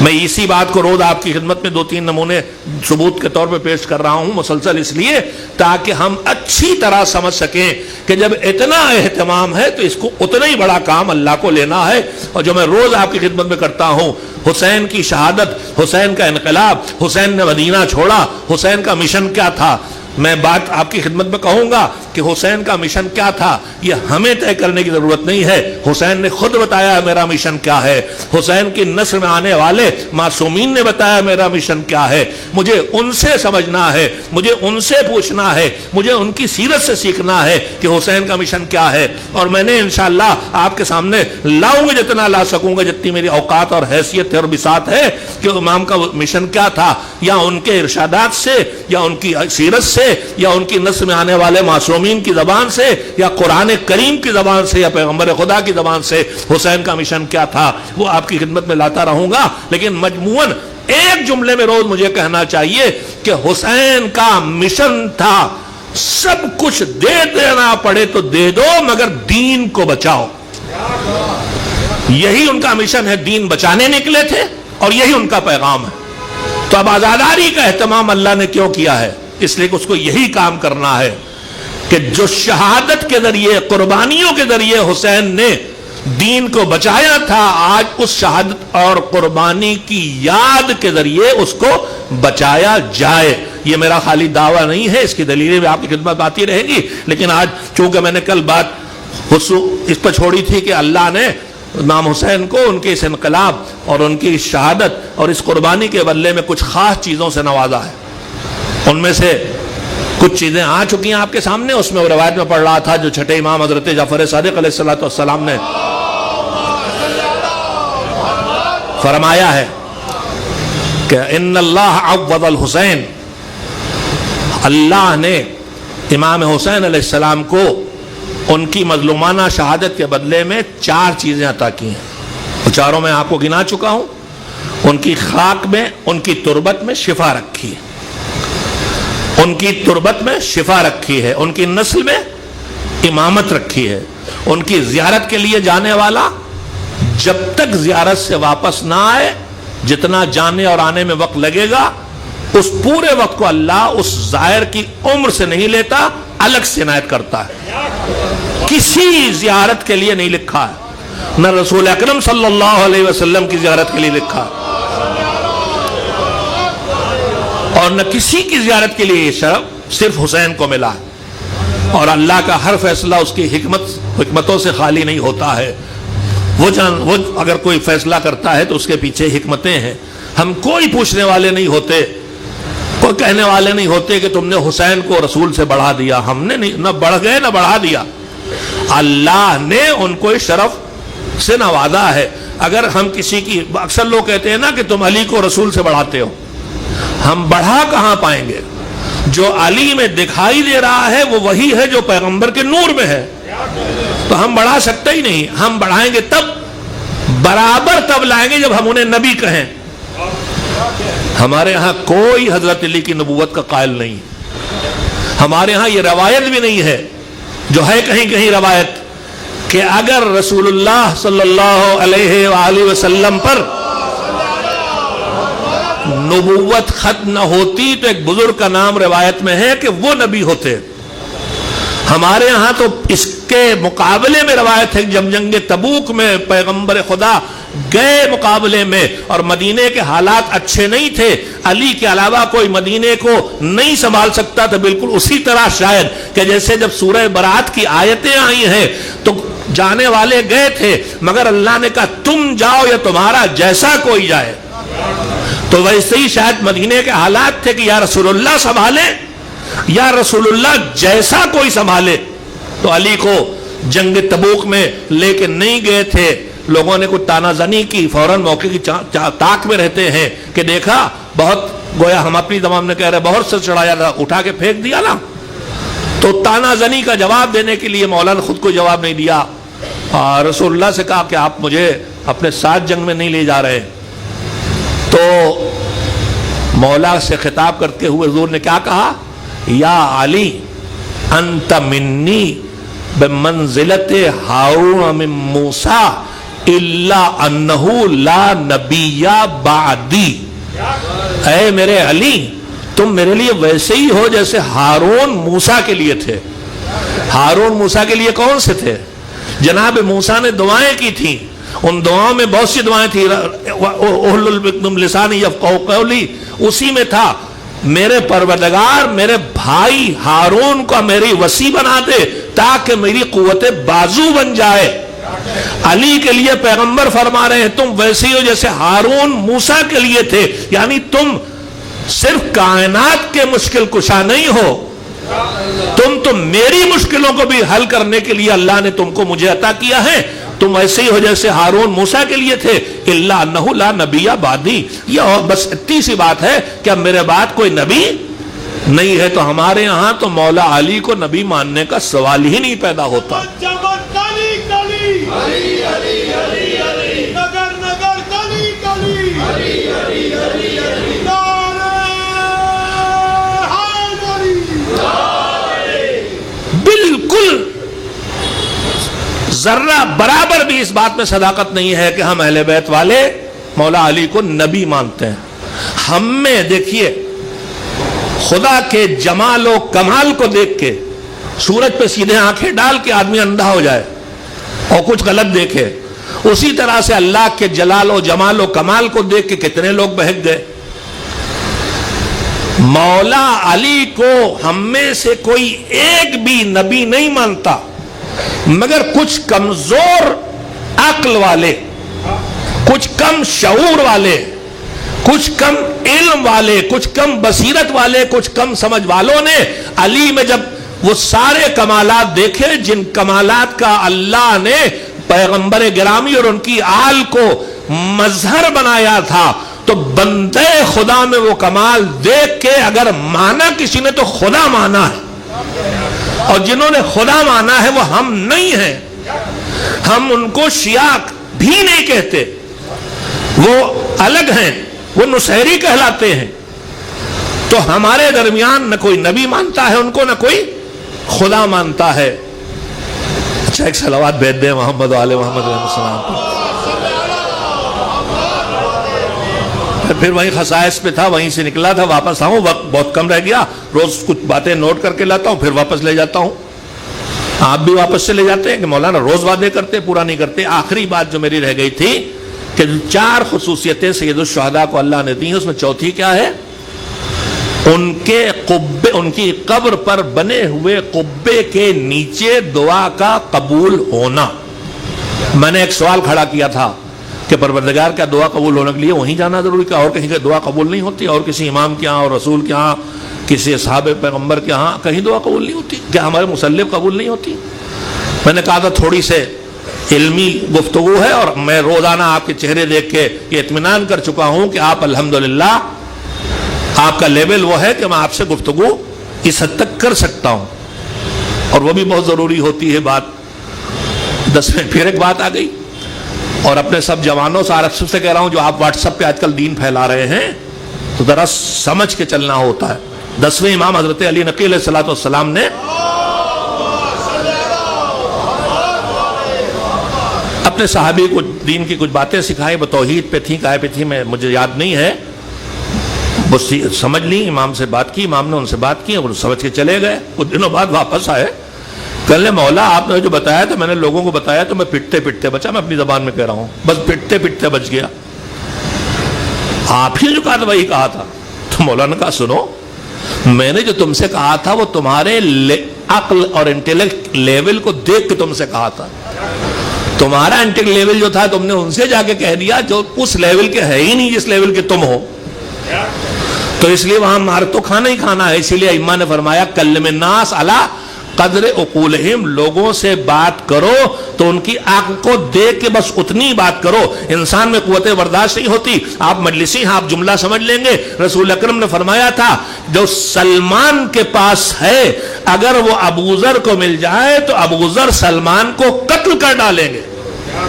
میں اسی بات کو روز آپ کی خدمت میں 2-3 نمونے ثبوت کے طور پہ پیش کر رہا ہوں مسلسل، اس لیے تاکہ ہم اچھی طرح سمجھ سکیں کہ جب اتنا اہتمام ہے تو اس کو اتنا ہی بڑا کام اللہ کو لینا ہے۔ اور جو میں روز آپ کی خدمت میں کرتا ہوں، حسین کی شہادت، حسین کا انقلاب، حسین نے مدینہ چھوڑا، حسین کا مشن کیا تھا، میں بات آپ کی خدمت میں کہوں گا کہ حسین کا مشن کیا تھا، یہ ہمیں طے کرنے کی ضرورت نہیں ہے، حسین نے خود بتایا میرا مشن کیا ہے، حسین کی نسل میں آنے والے معصومین نے بتایا میرا مشن کیا ہے۔ مجھے ان سے سمجھنا ہے، مجھے ان سے پوچھنا ہے، مجھے ان کی سیرت سے سیکھنا ہے کہ حسین کا مشن کیا ہے، اور میں نے انشاءاللہ آپ کے سامنے لاؤں گا جتنا لا سکوں گا، جتنی میری اوقات اور حیثیت اور بساط ہے، کہ امام کا مشن کیا تھا، یا ان کے ارشادات سے، یا ان کی سیرت سے، یا ان کی نسل میں آنے والے معصومین کی زبان سے، یا قرآن کریم کی زبان سے، یا پیغمبر خدا کی زبان سے حسین کا مشن کیا تھا، وہ آپ کی خدمت میں لاتا رہوں گا۔ لیکن مجموعاً ایک جملے میں روز مجھے کہنا چاہیے کہ حسین کا مشن تھا سب کچھ دے دینا پڑے تو دے دو مگر دین کو بچاؤ۔ یہی ان کا مشن ہے، دین بچانے نکلے تھے اور یہی ان کا پیغام ہے۔ تو اب آزاداری کا اہتمام اللہ نے کیوں کیا ہے؟ اس لیے کہ اس کو یہی کام کرنا ہے کہ جو شہادت کے ذریعے، قربانیوں کے ذریعے حسین نے دین کو بچایا تھا، آج اس شہادت اور قربانی کی یاد کے ذریعے اس کو بچایا جائے۔ یہ میرا خالی دعویٰ نہیں ہے، اس کی دلیلیں بھی آپ کی خدمت آتی رہیں گی، لیکن آج چونکہ میں نے کل بات اس پر چھوڑی تھی کہ اللہ نے امام حسین کو ان کے اس انقلاب اور ان کی شہادت اور اس قربانی کے بدلے میں کچھ خاص چیزوں سے نوازا ہے۔ ان میں سے کچھ چیزیں آ چکی ہیں آپ کے سامنے، اس میں وہ روایت میں پڑھ رہا تھا جو چھٹے امام حضرت جعفر صادق علیہ السلام نے فرمایا ہے کہ ان اللہ عوض الحسین، اللہ نے امام حسین علیہ السلام کو ان کی مظلومانہ شہادت کے بدلے میں 4 چیزیں عطا کی ہیں، وہ چاروں میں آپ کو گنا چکا ہوں۔ ان کی خاک میں، ان کی تربت میں شفا رکھی ہے، ان کی تربت میں شفا رکھی ہے، ان کی نسل میں امامت رکھی ہے، ان کی زیارت کے لیے جانے والا جب تک زیارت سے واپس نہ آئے، جتنا جانے اور آنے میں وقت لگے گا، اس پورے وقت کو اللہ اس زائر کی عمر سے نہیں لیتا، الگ سے عنایت کرتا ہے۔ کسی زیارت کے لیے نہیں لکھا ہے، نہ رسول اکرم صلی اللہ علیہ وسلم کی زیارت کے لیے لکھا ہے، اور نہ کسی کی زیارت کے لیے یہ شرف صرف حسین کو ملا ہے۔ اور اللہ کا ہر فیصلہ اس کی حکمتوں سے خالی نہیں ہوتا ہے، وہ اگر کوئی فیصلہ کرتا ہے تو اس کے پیچھے حکمتیں ہیں۔ ہم کوئی پوچھنے والے نہیں ہوتے، کوئی کہنے والے نہیں ہوتے کہ تم نے حسین کو رسول سے بڑھا دیا، ہم نے نہیں، نہ بڑھ گئے نہ بڑھا دیا، اللہ نے ان کو شرف سے نوازا ہے۔ اگر ہم کسی کی، اکثر لوگ کہتے ہیں نا کہ تم علی کو رسول سے بڑھاتے ہو، ہم بڑھا کہاں پائیں گے؟ جو علی میں دکھائی دے رہا ہے وہ وہی ہے جو پیغمبر کے نور میں ہے، تو ہم بڑھا سکتے ہی نہیں۔ ہم بڑھائیں گے تب، برابر تب لائیں گے جب ہم انہیں نبی کہیں۔ ہمارے ہاں کوئی حضرت علی کی نبوت کا قائل نہیں، ہمارے ہاں یہ روایت بھی نہیں ہے، جو ہے کہیں کہیں روایت کہ اگر رسول اللہ صلی اللہ علیہ وآلہ وسلم پر نبوت ختم نہ ہوتی تو ایک بزرگ کا نام روایت میں ہے کہ وہ نبی ہوتے. ہمارے ہاں تو اس کے مقابلے میں روایت ہے جب جنگ تبوک میں پیغمبر خدا گئے مقابلے میں اور مدینے کے حالات اچھے نہیں تھے, علی کے علاوہ کوئی مدینے کو نہیں سنبھال سکتا تھا. بالکل اسی طرح شاید کہ جیسے جب سورہ برات کی آیتیں آئی ہیں تو جانے والے گئے تھے مگر اللہ نے کہا تم جاؤ یا تمہارا جیسا کوئی جائے. تو ویسے ہی شاید مدینے کے حالات تھے کہ یا رسول اللہ سنبھالے یا رسول اللہ جیسا کوئی سنبھالے. تو علی کو جنگ تبوک میں لے کے نہیں گئے تھے. لوگوں نے کچھ تانا زنی کی, فوراً موقع کی تاک میں رہتے ہیں کہ دیکھا بہت گویا ہم اپنی زبان میں کہہ رہے بہت سے چڑھایا تھا, اٹھا کے پھینک دیا نا. تو تانا زنی کا جواب دینے کے لیے مولا نے خود کو جواب نہیں دیا. رسول اللہ سے کہا کہ آپ مجھے اپنے ساتھ جنگ میں نہیں لے جا رہے. تو مولا سے خطاب کرتے ہوئے حضور نے کیا کہا, یا علی انت منی بمنزلت ہارون من موسیٰ الا انہو لا نبی بعدی. اے میرے علی تم میرے لیے ویسے ہی ہو جیسے ہارون موسیٰ کے لیے تھے. ہارون موسیٰ کے لیے کون سے تھے؟ جناب موسیٰ نے دعائیں کی تھیں, ان دعاؤں میں بہت سی دعائیں تھیں. احلل بکم لسانی یفقہوا قولی, اسی میں تھا میرے پروردگار میرے بھائی ہارون کو میری وسیع بنا دے تاکہ میری قوت بازو بن جائے. علی کے لیے پیغمبر فرما رہے ہیں تم ویسے ہی ہو جیسے ہارون موسیٰ کے لیے تھے. یعنی تم صرف کائنات کے مشکل کشا نہیں ہو, تم تو میری مشکلوں کو بھی حل کرنے کے لیے اللہ نے تم کو مجھے عطا کیا ہے. تم ایسے ہی ہو جیسے ہارون موسیٰ کے لیے تھے. الا انہ لا نبی بعدی, یہ بس اتنی سی بات ہے کہ اب میرے بعد کوئی نبی نہیں ہے. تو ہمارے ہاں تو مولا علی کو نبی ماننے کا سوال ہی نہیں پیدا ہوتا. بالکل ذرہ برابر بھی اس بات میں صداقت نہیں ہے کہ ہم اہل بیت والے مولا علی کو نبی مانتے ہیں. ہم میں دیکھیے خدا کے جمال و کمال کو دیکھ کے سورج پہ سیدھے آنکھیں ڈال کے آدمی اندھا ہو جائے اور کچھ غلط دیکھے, اسی طرح سے اللہ کے جلال و جمال و کمال کو دیکھ کے کتنے لوگ بہک گئے. مولا علی کو ہم میں سے کوئی ایک بھی نبی نہیں مانتا مگر کچھ کمزور عقل والے, کچھ کم شعور والے, کچھ کم علم والے, کچھ کم بصیرت والے, کچھ کم سمجھ والوں نے علی میں جب وہ سارے کمالات دیکھے جن کمالات کا اللہ نے پیغمبر گرامی اور ان کی آل کو مظہر بنایا تھا, تو بندے خدا میں وہ کمال دیکھ کے اگر مانا کسی نے تو خدا مانا ہے. اور جنہوں نے خدا مانا ہے وہ ہم نہیں ہیں. ہم ان کو شیعہ بھی نہیں کہتے, وہ الگ ہیں, وہ نصیری کہلاتے ہیں. تو ہمارے درمیان نہ کوئی نبی مانتا ہے ان کو, نہ کوئی خدا مانتا ہے. اچھا ایک صلوات بھیج دیں محمد و آل محمد علیہ السلام پر. پھر وہیں خصائص پہ تھا, وہیں سے نکلا تھا, واپس آؤں, وقت بہت کم رہ گیا. روز کچھ باتیں نوٹ کر کے لاتا ہوں پھر واپس لے جاتا ہوں. آپ بھی واپس سے لے جاتے ہیں کہ مولانا روز وعدے کرتے پورا نہیں کرتے. آخری بات جو میری رہ گئی تھی کہ 4 خصوصیتیں سید الشہداء کو اللہ نے دی ہیں, اس میں چوتھی کیا ہے, ان کے قبے, ان کی قبر پر بنے ہوئے قبے کے نیچے دعا کا قبول ہونا. میں نے ایک سوال کھڑا کیا تھا کہ پروردگار کا دعا قبول ہونے کے لیے وہیں جانا ضروری, کیا اور کہیں کہ دعا قبول نہیں ہوتی, اور کسی امام کے ہاں اور رسول کے ہاں کسی اصحاب پیغمبر کے ہاں کہیں دعا قبول نہیں ہوتی, کیا ہمارے مسلف قبول نہیں ہوتی؟ میں نے کہا تھا تھوڑی سے علمی گفتگو ہے, اور میں روزانہ آپ کے چہرے دیکھ کے یہ اطمینان کر چکا ہوں کہ آپ الحمدللہ آپ کا لیول وہ ہے کہ میں آپ سے گفتگو اس حد تک کر سکتا ہوں, اور وہ بھی بہت ضروری ہوتی ہے بات. 10 میں پھر ایک بات آ گئی, اور اپنے سب جوانوں سے عرب سے کہہ رہا ہوں جو آپ واٹس ایپ پہ آج کل دین پھیلا رہے ہیں تو ذرا سمجھ کے چلنا ہوتا ہے. 10ویں امام حضرت علی نقی علیہ الصلوۃ والسلام نے آپ نے صحابی کو دین کی کچھ باتیں سکھائی، وہ توحید پہ تھیں، کائے پہ تھیں، مجھے یاد نہیں ہے، وہ سمجھ لی، امام سے بات کی، امام نے ان سے بات کی اور سمجھ کے چلے گئے. کچھ دنوں بعد واپس آئے، کہنے مولا آپ نے جو بتایا تھا میں نے لوگوں کو بتایا تو میں پٹتے پٹتے بچا، میں اپنی زبان میں کہہ رہا ہوں، بس پٹتے پٹتے بچ گیا. آپ ہی جو کہا تھا وہی کہا تھا. تو مولانا نے کہا سنو، میں نے جو تم سے کہا تھا وہ تمہارے عقل اور انٹیلیکٹ لیول کو دیکھ کے تم سے کہا تھا. تمہارا انٹیلیکٹ لیول جو تھا تم نے ان سے جا کے کہہ دیا جو اس لیول کے ہے ہی نہیں جس لیول کے تم ہو. تو اس لیے وہاں مار تو کھانا ہی کھانا ہے. اسی لیے ائمہ نے فرمایا کلم الناس علی قدر عقولہم، لوگوں سے بات کرو تو ان کی عقل کو دیکھ کے بس اتنی بات کرو. انسان میں قوت برداشت نہیں ہوتی. آپ مجلسی ہیں، آپ جملہ سمجھ لیں گے. رسول اکرم نے فرمایا تھا جو سلمان کے پاس ہے اگر وہ ابوذر کو مل جائے تو ابوذر سلمان کو قتل کر ڈالیں گے.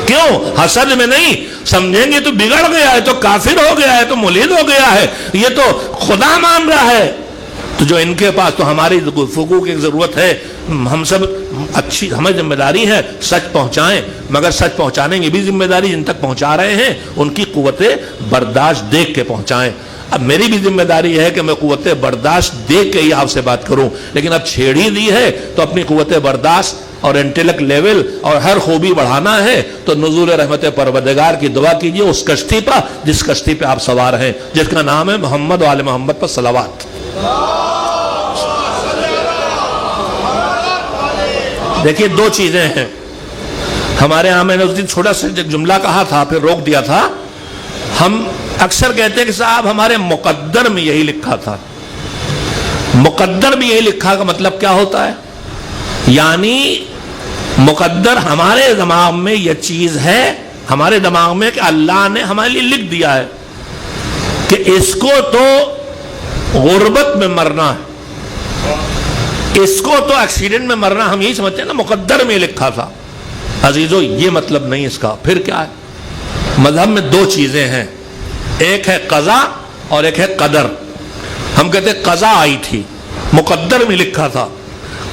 کیوں؟ حسد میں نہیں، سمجھیں گے تو بگڑ گیا ہے، تو کافر ہو گیا ہے، تو ملحد ہو گیا ہے، یہ تو خدا مان رہا ہے. تو جو ان کے پاس، تو ہماری گفتگو کی ضرورت ہے. ہم سب اچھی، ہمیں ذمہ داری ہے سچ پہنچائیں، مگر سچ پہنچانے کی بھی ذمہ داری جن تک پہنچا رہے ہیں ان کی قوت برداشت دیکھ کے پہنچائیں. اب میری بھی ذمہ داری ہے کہ میں قوت برداشت دیکھ کے ہی آپ سے بات کروں، لیکن اب چھیڑ ہی دی ہے تو اپنی قوت برداشت اور انٹیلیکٹ لیول اور ہر خوبی بڑھانا ہے تو نزول رحمت پروردگار کی دعا کیجئے اس کشتی پر جس کشتی پہ آپ سوار ہیں، جس کا نام ہے محمد و آل محمد پر صلوات. دیکھیے دو چیزیں ہیں ہمارے ہاں. میں نے اس دن چھوٹا سا جملہ کہا تھا پھر روک دیا تھا. ہم اکثر کہتے ہیں کہ صاحب ہمارے مقدر میں یہی لکھا تھا. مقدر میں یہی لکھا کا مطلب کیا ہوتا ہے؟ یعنی مقدر ہمارے دماغ میں یہ چیز ہے، ہمارے دماغ میں کہ اللہ نے ہمارے لیے لکھ دیا ہے کہ اس کو تو غربت میں مرنا ہے، اس کو تو ایکسیڈنٹ میں مرنا. ہم یہی سمجھتے ہیں نا مقدر میں لکھا تھا. عزیزو یہ مطلب نہیں اس کا. پھر کیا ہے؟ مذہب میں دو چیزیں ہیں، ایک ہے قضا اور ایک ہے قدر. ہم کہتے ہیں قضا آئی تھی، مقدر میں لکھا تھا.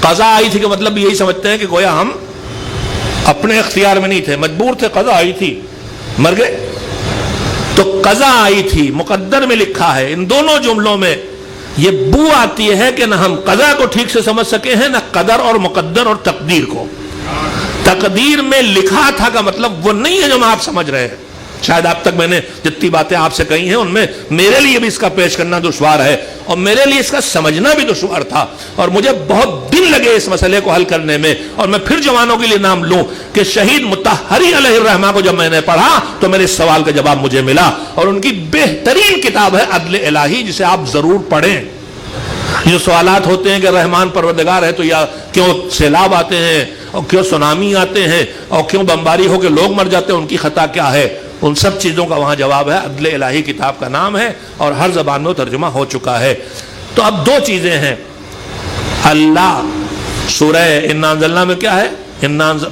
قضا آئی تھی کہ مطلب یہی سمجھتے ہیں کہ گویا ہم اپنے اختیار میں نہیں تھے، مجبور تھے، قضا آئی تھی، مر گئے. تو قضا آئی تھی، مقدر میں لکھا ہے. ان دونوں جملوں میں یہ بو آتی ہے کہ نہ ہم قضا کو ٹھیک سے سمجھ سکے ہیں نہ قدر اور مقدر اور تقدیر کو. تقدیر میں لکھا تھا کا مطلب وہ نہیں ہے جو آپ سمجھ رہے ہیں. شاید اب تک میں نے جتنی باتیں آپ سے کہی ہیں ان میں میرے لیے بھی اس کا پیش کرنا دشوار ہے اور میرے لیے اس کا سمجھنا بھی دشوار تھا اور مجھے بہت دن لگے اس مسئلے کو حل کرنے میں. اور میں پھر جوانوں کے لیے نام لوں کہ شہید مطہری علیہ الرحمہ کو جب میں نے پڑھا تو میرے اس سوال کا جواب مجھے ملا. اور ان کی بہترین کتاب ہے عدل الہی، جسے آپ ضرور پڑھیں. جو سوالات ہوتے ہیں کہ رحمان پروردگار ہے تو یا کیوں سیلاب آتے ہیں اور کیوں سونامی آتے ہیں اور کیوں بمباری ہو کے لوگ مر جاتے ہیں، ان کی خطا کیا ہے، ان سب چیزوں کا وہاں جواب ہے. عدل الہی کتاب کا نام ہے اور ہر زبان میں ترجمہ ہو چکا ہے. تو اب دو چیزیں ہیں. اللہ سورہ انا انزلنا میں کیا ہے؟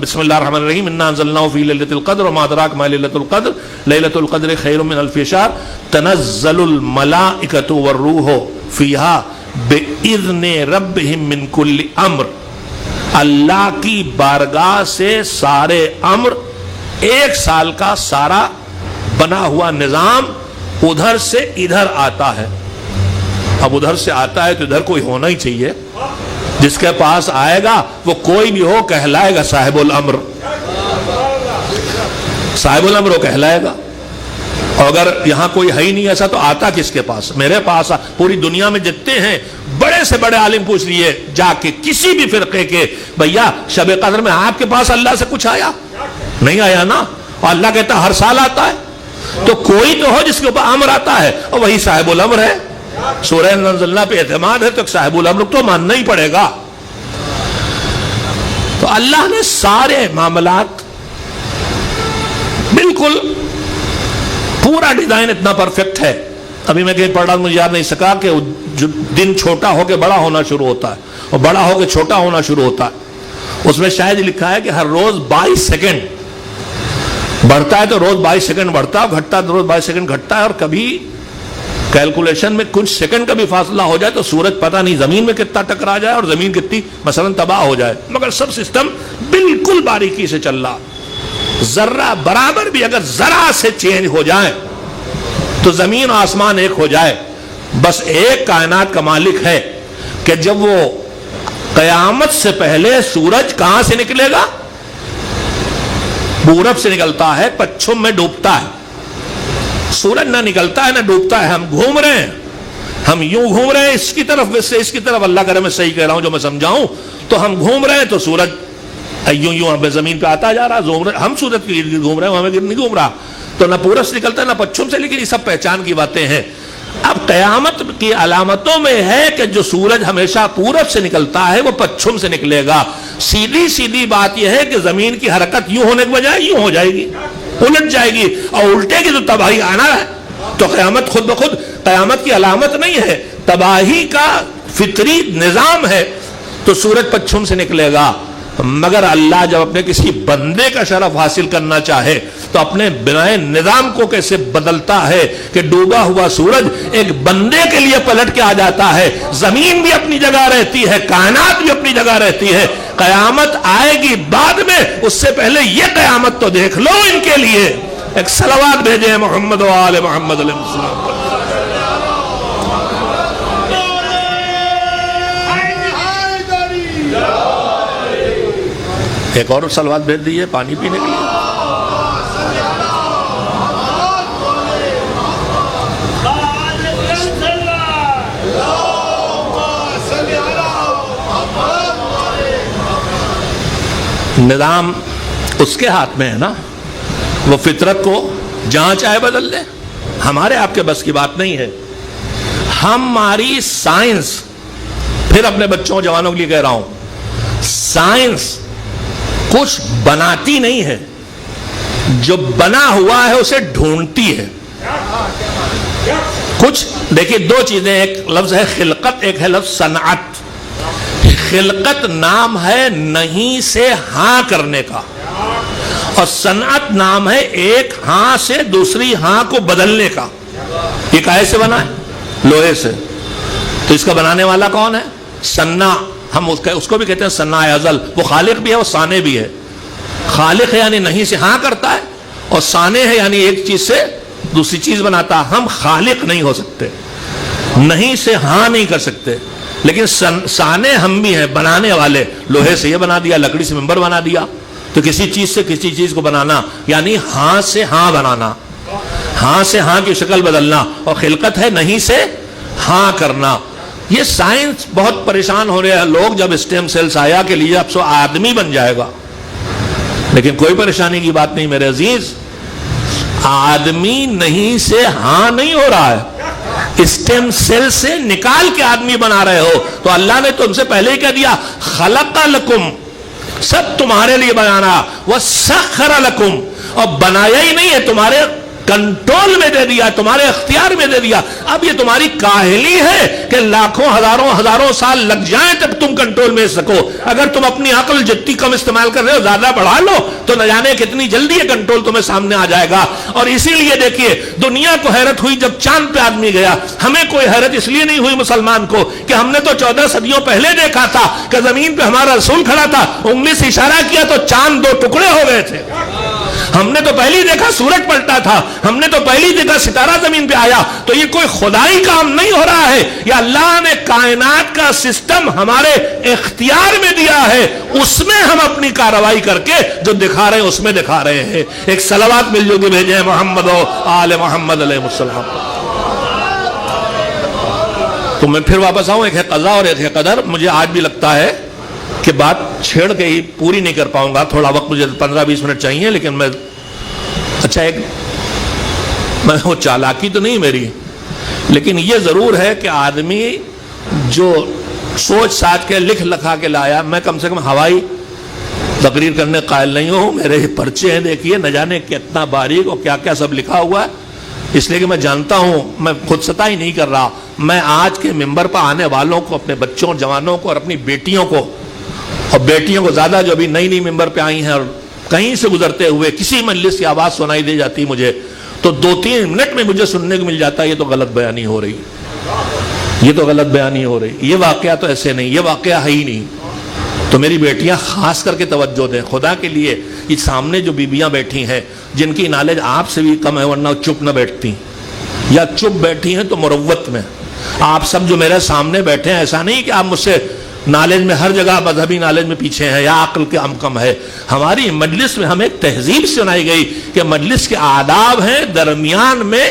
بسم اللہ الرحمن الرحیم انا انزلناہ فی لیلۃ القدر وما ادراک ما لیلۃ القدر لیلۃ القدر خیر من الف شہر تنزل الملائکۃ والروح فیہا بإذن ربہم من کل امر. اللہ کی بارگاہ سے سارے امر، ایک سال کا سارا بنا ہوا نظام ادھر سے ادھر آتا ہے. اب ادھر سے آتا ہے تو ادھر کوئی ہونا ہی چاہیے. جس کے پاس آئے گا وہ کوئی بھی ہو کہلائے گا صاحب الامر. صاحب الامر وہ کہلائے گا. اور اگر یہاں کوئی ہے ہی نہیں ایسا تو آتا کس کے پاس؟ میرے پاس. پوری دنیا میں جتنے ہیں بڑے سے بڑے عالم پوچھ لیے جا کے کسی بھی فرقے کے، بھیا شب قدر میں آپ کے پاس اللہ سے کچھ آیا؟ نہیں آیا نا. اور اللہ کہتا ہر سال آتا ہے. تو کوئی تو ہو جس کے اوپر امر آتا ہے اور وہی صاحب الامر ہے. سورہ انزلنا پہ اعتماد ہے تو صاحب الامر تو ماننا ہی پڑے گا. تو اللہ نے سارے معاملات بالکل پورا ڈیزائن اتنا پرفیکٹ ہے. ابھی میں کہیں پڑھ رہا مجھے یاد نہیں سکا کہ دن چھوٹا ہو کے بڑا ہونا شروع ہوتا ہے اور بڑا ہو کے چھوٹا ہونا شروع ہوتا ہے. اس میں شاید لکھا ہے کہ ہر روز 22 سیکنڈ بڑھتا ہے تو روز 22 سیکنڈ بڑھتا ہے، گھٹتا ہے تو روز 22 سیکنڈ گھٹتا ہے. اور کبھی کیلکولیشن میں کچھ سیکنڈ کا بھی فاصلہ ہو جائے تو سورج پتہ نہیں زمین میں کتنا ٹکرا جائے اور زمین کتنی مثلا تباہ ہو جائے، مگر سب سسٹم بالکل باریکی سے چل رہا. ذرہ برابر بھی اگر ذرا سے چینج ہو جائے تو زمین و آسمان ایک ہو جائے. بس ایک کائنات کا مالک ہے کہ جب وہ قیامت سے پہلے سورج کہاں سے نکلے گا؟ پورب سے نکلتا ہے، پچھم میں ڈوبتا ہے. سورج نہ نکلتا ہے نہ ڈوبتا ہے، ہم گھوم رہے ہیں، ہم یوں گھوم رہے ہیں اس کی طرف، ویسے اس کی طرف. اللہ کرے میں صحیح کہہ رہا ہوں جو میں سمجھاؤں. تو ہم گھوم رہے ہیں تو سورج یوں ہمیں زمین پہ آتا جا رہا، ہم سورج کے ارد گرد گھوم رہے ہیں، ہمیں گرد نہیں گھوم رہا. تو نہ پورب سے نکلتا ہے نہ پچھم سے. لیکن یہ سب پہچان کی باتیں ہیں. اب قیامت کی علامتوں میں ہے کہ جو سورج ہمیشہ پورب سے نکلتا ہے وہ پچھم سے نکلے گا. سیدھی سیدھی بات یہ ہے کہ زمین کی حرکت یوں ہونے کے بجائے یوں ہو جائے گی، الٹ جائے گی، اور الٹے گی تو تباہی آنا ہے. تو قیامت خود بخود قیامت کی علامت نہیں ہے، تباہی کا فطری نظام ہے. تو سورج پچھم سے نکلے گا. مگر اللہ جب اپنے کسی بندے کا شرف حاصل کرنا چاہے تو اپنے بنائے نظام کو کیسے بدلتا ہے کہ ڈوبا ہوا سورج ایک بندے کے لیے پلٹ کے آ جاتا ہے. زمین بھی اپنی جگہ رہتی ہے، کائنات بھی اپنی جگہ رہتی ہے. قیامت آئے گی بعد میں، اس سے پہلے یہ قیامت تو دیکھ لو. ان کے لیے ایک صلوات بھیجے محمد و آل محمد علیہ السلام. ایک اور صلوات بھیج دیجیے پانی پینے کے لیے. نظام اس کے ہاتھ میں ہے نا، وہ فطرت کو جہاں چاہے بدل دے. ہمارے آپ کے بس کی بات نہیں ہے. ہماری سائنس، پھر اپنے بچوں جوانوں کے لیے کہہ رہا ہوں، سائنس کچھ بناتی نہیں ہے، جو بنا ہوا ہے اسے ڈھونڈتی ہے. کچھ دیکھیے دو چیزیں، ایک لفظ ہے خلقت، ایک ہے لفظ صنعت. خلقت نام ہے نہیں سے ہاں کرنے کا، اور صنعت نام ہے ایک ہاں سے دوسری ہاں کو بدلنے کا. یہ کائے سے بنا ہے؟ لوہے سے. تو اس کا بنانے والا کون ہے؟ صنع. ہم اس کو بھی کہتے ہیں صنع ازل. وہ خالق بھی ہے، وہ صانع بھی ہے. خالق ہے یعنی نہیں سے ہاں کرتا ہے، اور صانع ہے یعنی ایک چیز سے دوسری چیز بناتا. ہم خالق نہیں ہو سکتے، نہیں سے ہاں نہیں کر سکتے، لیکن صانع ہم بھی ہیں، بنانے والے. لوہے سے یہ بنا دیا، لکڑی سے ممبر بنا دیا. تو کسی چیز سے کسی چیز کو بنانا یعنی ہاں سے ہاں بنانا، ہاں سے ہاں کی شکل بدلنا. اور خلقت ہے نہیں سے ہاں کرنا. یہ سائنس بہت پریشان ہو رہے ہیں لوگ جب اسٹیم سیلز آیا کہ لیے اب سو آدمی بن جائے گا. لیکن کوئی پریشانی کی بات نہیں میرے عزیز، آدمی نہیں سے ہاں نہیں ہو رہا ہے، اسٹیم سیل سے نکال کے آدمی بنا رہے ہو. تو اللہ نے تم سے پہلے ہی کہہ دیا خلق لکم، سب تمہارے لیے بنانا، وسخر لکم، اور بنایا ہی نہیں ہے، تمہارے کنٹرول میں دے دیا، تمہارے اختیار میں دے دیا. اب یہ تمہاری کاہلی ہے کہ لاکھوں ہزاروں سال لگ جائیں تب تم کنٹرول میں سکو. اگر تم اپنی عقل جتنی کم استعمال کر رہے ہو زیادہ بڑھا لو تو نہ جانے کتنی جلدی یہ کنٹرول تمہیں سامنے آ جائے گا. اور اسی لیے دیکھیے دنیا کو حیرت ہوئی جب چاند پہ آدمی گیا. ہمیں کوئی حیرت اس لیے نہیں ہوئی مسلمان کو کہ ہم نے تو 14 صدیوں پہلے دیکھا تھا کہ زمین پہ ہمارا رسول کھڑا تھا، انگلی سے اشارہ کیا تو چاند 2 ٹکڑے ہو گئے تھے. ہم نے تو پہلی دیکھا سورج پلٹا تھا، ہم نے تو پہلی دیکھا ستارہ زمین پہ آیا. تو یہ کوئی خدائی کام نہیں ہو رہا ہے، یا اللہ نے کائنات کا سسٹم ہمارے اختیار میں دیا ہے، اس میں ہم اپنی کارروائی کر کے جو دکھا رہے ہیں اس میں دکھا رہے ہیں. ایک صلوات مل جو کے بھیجے محمد و آل محمد علیہ السلام. تو میں پھر واپس آؤں، ایک ہے قضا اور ایک ہے قدر. مجھے آج بھی لگتا ہے کہ بات چھیڑ کے ہی پوری نہیں کر پاؤں گا، تھوڑا وقت مجھے 15-20 منٹ چاہیے. لیکن میں وہ چالاکی تو نہیں میری، لیکن یہ ضرور ہے کہ آدمی جو سوچ ساچ کے لکھ لکھا کے لایا، میں کم سے کم ہوائی تقریر کرنے قائل نہیں ہوں. میرے پرچے ہیں دیکھیے، نہ جانے کتنا باریک اور کیا کیا سب لکھا ہوا ہے. اس لیے کہ میں جانتا ہوں، میں خود ستائی نہیں کر رہا. میں آج کے ممبر پر آنے والوں کو، اپنے بچوں اور جوانوں کو اور اپنی بیٹیوں کو، اور بیٹیوں کو زیادہ جو ابھی نئی ممبر پہ آئی ہیں اور کہیں سے گزرتے ہوئے کسی مجلس کی آواز سنائی دے جاتی مجھے تو 2-3 منٹ میں مجھے سننے کو مل جاتا ہے یہ تو غلط بیانی ہو رہی، یہ تو غلط بیانی ہو رہی، یہ واقعہ تو ایسے نہیں، یہ واقعہ ہے ہی نہیں. تو میری بیٹیاں خاص کر کے توجہ دیں خدا کے لیے. یہ سامنے جو بیویاں بیٹھی ہیں جن کی نالج آپ سے بھی کم ہے ورنہ چپ نہ بیٹھتی، یا چپ بیٹھی ہیں تو مروت میں، آپ سب جو میرے سامنے بیٹھے ہیں ایسا نہیں کہ آپ مجھ سے نالج میں ہر جگہ مذہبی نالج میں پیچھے ہیں یا عقل کے ہم کم ہے. ہماری مجلس میں ہمیں ایک تہذیب سنائی گئی کہ مجلس کے آداب ہیں، درمیان میں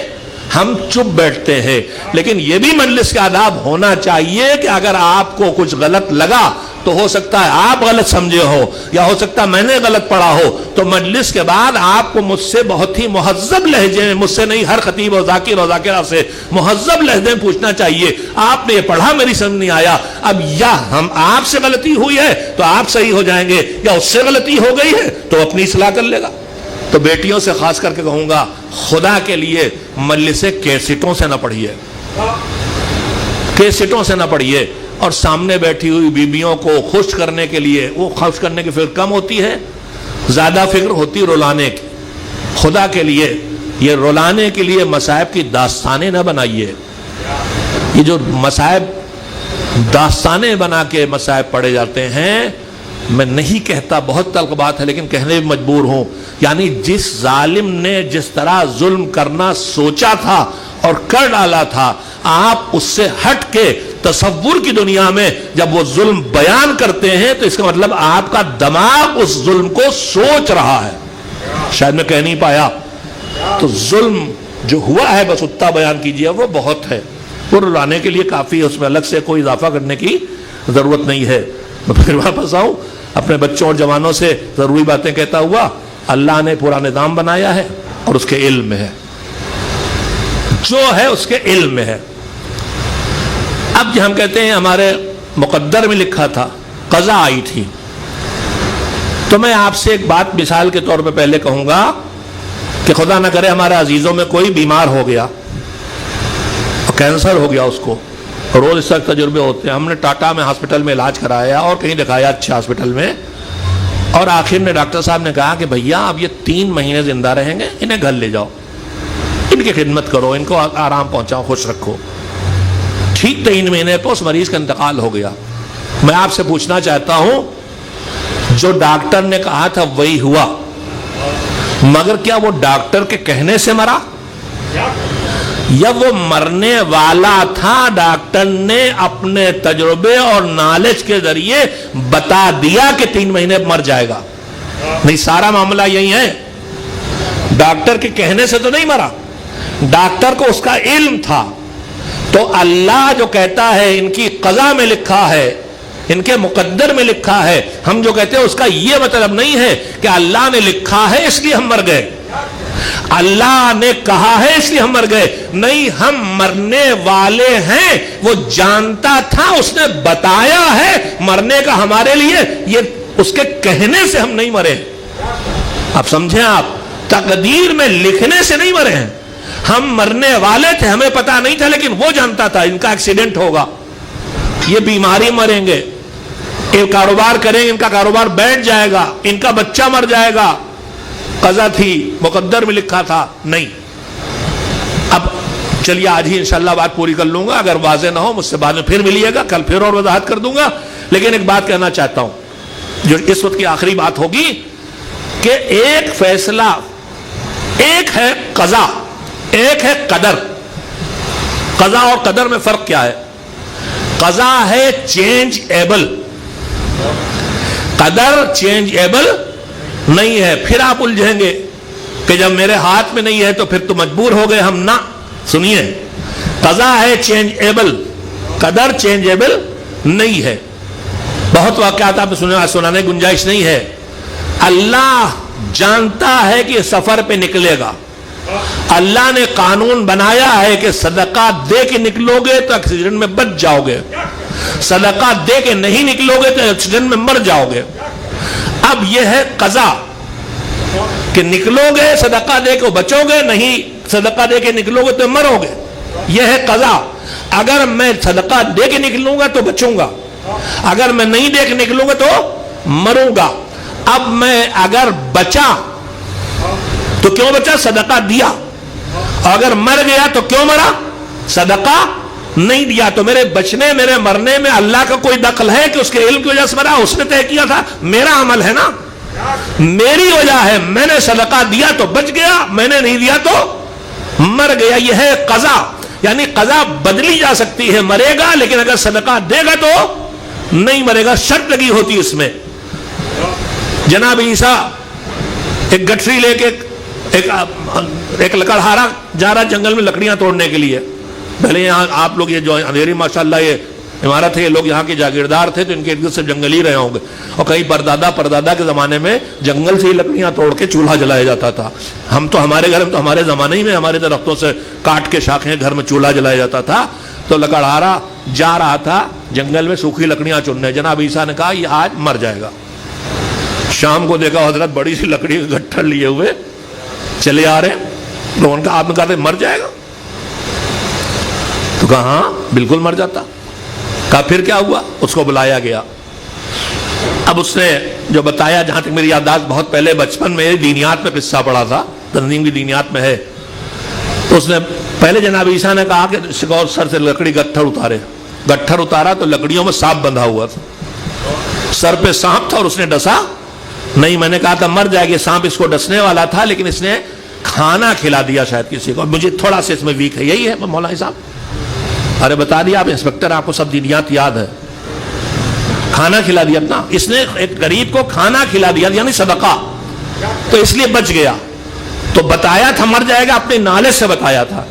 ہم چپ بیٹھتے ہیں، لیکن یہ بھی مجلس کے آداب ہونا چاہیے کہ اگر آپ کو کچھ غلط لگا تو ہو سکتا ہے آپ غلط سمجھے ہو یا ہو سکتا ہے میں نے غلط پڑھا ہو، تو مجلس کے بعد آپ کو مجھ سے بہت ہی مہذب لہجے میں، مجھ سے نہیں ہر خطیب اور ذاکر اور ذاکرہ سے مہذب لہجے میں پوچھنا چاہیے آپ نے یہ پڑھا میری سمجھ نہیں آیا. اب یا ہم آپ سے غلطی ہوئی ہے تو آپ صحیح ہو جائیں گے، یا اس سے غلطی ہو گئی ہے تو اپنی اصلاح کر لے گا. تو بیٹیوں سے خاص کر کے کہوں گا خدا کے لیے مجلس کیسٹوں سے نہ پڑھیے، کیسٹوں سے نہ پڑھیے. اور سامنے بیٹھی ہوئی بیبیوں کو خوش کرنے کے لیے، وہ خوش کرنے کی فکر کم ہوتی ہے، زیادہ فکر ہوتی رلانے کی. خدا کے لیے یہ رلانے کے لیے مصائب کی داستانیں نہ بنائیے. یہ جو مصائب داستانیں بنا کے مصائب پڑے جاتے ہیں، میں نہیں کہتا، بہت تلخ بات ہے لیکن کہنے بھی مجبور ہوں، یعنی جس ظالم نے جس طرح ظلم کرنا سوچا تھا اور کر ڈالا تھا، آپ اس سے ہٹ کے تصور کی دنیا میں جب وہ ظلم بیان کرتے ہیں تو اس کا مطلب آپ کا دماغ اس ظلم کو سوچ رہا ہے. شاید میں کہہ نہیں پایا. تو ظلم جو ہوا ہے بس اتنا بیان کیجئے، وہ بہت ہے، وہ رلانے کے لیے کافی ہے، اس میں الگ سے کوئی اضافہ کرنے کی ضرورت نہیں ہے. میں پھر واپس آؤں اپنے بچوں اور جوانوں سے ضروری باتیں کہتا ہوا، اللہ نے پورا نظام بنایا ہے اور اس کے علم میں ہے، جو ہے اس کے علم میں ہے. اب ہم کہتے ہیں ہمارے مقدر میں لکھا تھا، قضا آئی تھی، تو میں آپ سے ایک بات مثال کے طور پہ پہلے کہوں گا کہ خدا نہ کرے ہمارے عزیزوں میں کوئی بیمار ہو گیا اور کینسر ہو گیا، اس کو روز اس طرح تجربے ہوتے ہیں. ہم نے ٹاٹا میں ہاسپٹل میں علاج کرایا اور کہیں دکھایا اچھے ہاسپٹل میں، اور آخر میں ڈاکٹر صاحب نے کہا کہ بھیا اب یہ 3 مہینے زندہ رہیں گے، انہیں گھر لے جاؤ، ان کی خدمت کرو، ان کو آرام پہنچاؤ، خوش رکھو. ٹھیک 3 مہینے پہ اس مریض کا انتقال ہو گیا. میں آپ سے پوچھنا چاہتا ہوں، جو ڈاکٹر نے کہا تھا وہی ہوا، مگر کیا وہ ڈاکٹر کے کہنے سے مرا یا وہ مرنے والا تھا، ڈاکٹر نے اپنے تجربے اور نالج کے ذریعے بتا دیا کہ 3 مہینے مر جائے گا؟ نہیں، سارا معاملہ یہی ہے. ڈاکٹر کے کہنے سے تو نہیں مرا، ڈاکٹر کو اس کا علم تھا. تو اللہ جو کہتا ہے ان کی قضا میں لکھا ہے، ان کے مقدر میں لکھا ہے، ہم جو کہتے ہیں اس کا یہ مطلب نہیں ہے کہ اللہ نے لکھا ہے اس لیے ہم مر گئے، اللہ نے کہا ہے اس لیے ہم مر گئے. نہیں، ہم مرنے والے ہیں، وہ جانتا تھا، اس نے بتایا ہے مرنے کا ہمارے لیے، یہ اس کے کہنے سے ہم نہیں مرے. اب سمجھیں، آپ تقدیر میں لکھنے سے نہیں مرے ہیں. ہم مرنے والے تھے، ہمیں پتا نہیں تھا، لیکن وہ جانتا تھا ان کا ایکسیڈنٹ ہوگا، یہ بیماری مریں گے، یہ کاروبار کریں گے، ان کا کاروبار بیٹھ جائے گا، ان کا بچہ مر جائے گا. قضا تھی، مقدر میں لکھا تھا. نہیں. اب چلیے آج ہی انشاءاللہ بات پوری کر لوں گا، اگر واضح نہ ہو مجھ سے بعد میں پھر ملیے گا، کل پھر اور وضاحت کر دوں گا. لیکن ایک بات کہنا چاہتا ہوں جو اس وقت کی آخری بات ہوگی کہ ایک فیصلہ، ایک ہے قضا، ایک ہے قدر. قضا اور قدر میں فرق کیا ہے؟ قضا ہے چینج ایبل، قدر چینج ایبل نہیں ہے. پھر آپ الجھیں گے کہ جب میرے ہاتھ میں نہیں ہے تو پھر تو مجبور ہو گئے ہم. نہ، سنیے، قضا ہے چینج ایبل، قدر چینج ایبل نہیں ہے. بہت واقعات آپ نے سنانے کی گنجائش نہیں ہے. اللہ جانتا ہے کہ سفر پہ نکلے گا، اللہ نے قانون بنایا ہے کہ صدقہ دے کے نکلو گے تو ایکسیڈنٹ میں بچ جاؤ گے، صدقہ دے کے نہیں نکلو گے تو ایکسیڈنٹ میں مر جاؤ گے. اب یہ ہے قضا کہ نکلو گے صدقہ دے کے بچو گے، نہیں صدقہ دے کے نکلو گے تو مرو گے. یہ ہے قضا. اگر میں صدقہ دے کے نکلوں گا تو بچوں گا، اگر میں نہیں دے کے نکلوں گا تو مروں گا. اب میں اگر بچا تو کیوں بچا؟ صدقہ دیا. اگر مر گیا تو کیوں مرا؟ صدقہ نہیں دیا. تو میرے بچنے، میرے مرنے میں اللہ کا کوئی دخل ہے کہ اس کے علم کی وجہ سے مرا؟ اس نے طے کیا تھا، میرا عمل ہے نا. میری وجہ ہے، میں نے صدقہ دیا تو بچ گیا، میں نے نہیں دیا تو مر گیا. یہ ہے قضا. یعنی قضا بدلی جا سکتی ہے، مرے گا، لیکن اگر صدقہ دے گا تو نہیں مرے گا. شرط لگی ہوتی اس میں. جناب عیسیٰ ایک گٹھری لے کے ایک لکڑہارا جا رہا جنگل میں لکڑیاں توڑنے کے لیے. پہلے یہاں آپ لوگ یہ جو اندھیری ماشاءاللہ یہ عمارت ہے، یہ لوگ یہاں کے جاگیردار تھے تو ان کے ارد گرد سے جنگل ہی رہے ہوں گے. اور کئی پردادا کے زمانے میں جنگل سے ہی لکڑیاں توڑ کے چولہا جلایا جاتا تھا. ہم تو ہمارے گھر میں تو ہمارے زمانے ہی میں ہمارے درختوں سے کاٹ کے شاخیں گھر میں چولہا جلایا جاتا تھا. تو لکڑہارا جا رہا تھا جنگل میں سوکھی لکڑیاں چننے. جناب عیسیٰ نے کہا یہ آج مر جائے گا. شام کو دیکھا حضرت بڑی سی لکڑی کا گٹھر لیے ہوئے چلے آ رہے. تو ان کا آپ نے کہا مر جائے گا؟ تو کہا ہاں بالکل مر جاتا. کہا پھر کیا ہوا؟ اس کو بلایا گیا. اب اس نے جو بتایا، جہاں تک میری یادداشت بہت پہلے بچپن میں دینیات میں قصہ پڑھا تھا، تنظیم کی دینیات میں ہے. تو اس نے پہلے جناب عیسیٰ نے کہا کہ شکور سر سے لکڑی گٹھر اتارے. گٹھر اتارا تو لکڑیوں میں سانپ بندھا ہوا تھا. سر پہ سانپ تھا اور اس نے ڈسا نہیں. میں نے کہا تھا مر جائے گا. سانپ اس کو ڈسنے والا تھا لیکن اس نے کھانا کھلا دیا شاید کسی کو. مجھے تھوڑا سا اس میں ویک ہے. یہی ہے مولانا صاحب؟ ارے بتا دیا آپ انسپیکٹر، آپ کو سب دینیات یاد ہے. کھانا کھلا دیا نا اس نے، ایک غریب کو کھانا کھلا دیا یعنی صدقہ. تو اس لیے بچ گیا. تو بتایا تھا مر جائے گا، اپنے نالے سے بتایا تھا.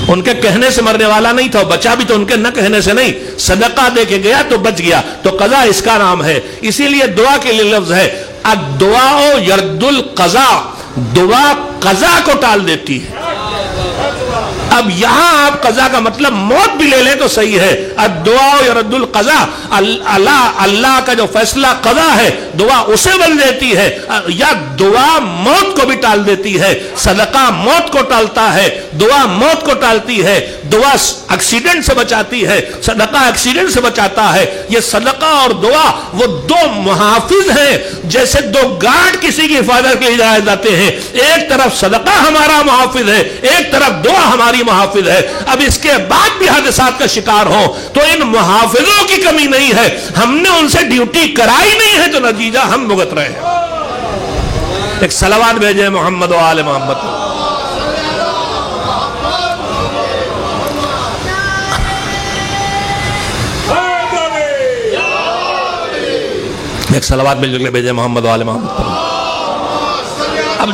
ان کے کہنے سے مرنے والا نہیں تھا. بچا بھی تو ان کے نہ کہنے سے نہیں، صدقہ دے کے گیا تو بچ گیا. تو قضا اس کا نام ہے. اسی لیے دعا کے لیے لفظ ہے الدعاء یرد القضا. دعا قضا کو ٹال دیتی ہے. اب یہاں آپ قضا کا مطلب موت بھی لے لیں تو صحیح ہے. الدعاء یرد القضا، اللہ کا جو فیصلہ قضا ہے دعا اسے بن دیتی ہے. یا دعا موت کو بھی ٹال دیتی ہے. صدقہ موت کو ٹالتا ہے، دعا موت کو ٹالتی ہے. دعا ایکسیڈنٹ سے بچاتی ہے، صدقہ ایکسیڈنٹ سے بچاتا ہے. یہ صدقہ اور دعا وہ دو محافظ ہیں. جیسے دو گارڈ کسی کی حفاظت کے لیے جائے جاتے ہیں، ایک طرف صدقہ ہمارا محافظ ہے، ایک طرف دعا ہماری محافظ ہے. اب اس کے بعد بھی حادثات کا شکار ہو تو ان محافظوں کی کمی نہیں ہے. ہم نے ان سے ڈیوٹی کرائی نہیں ہے تو نتیجہ ہم بھگت رہے ہیں. ایک صلوات بھیجے محمد و آل محمد. ایک صلوات بھیجے محمد و آل محمد. اب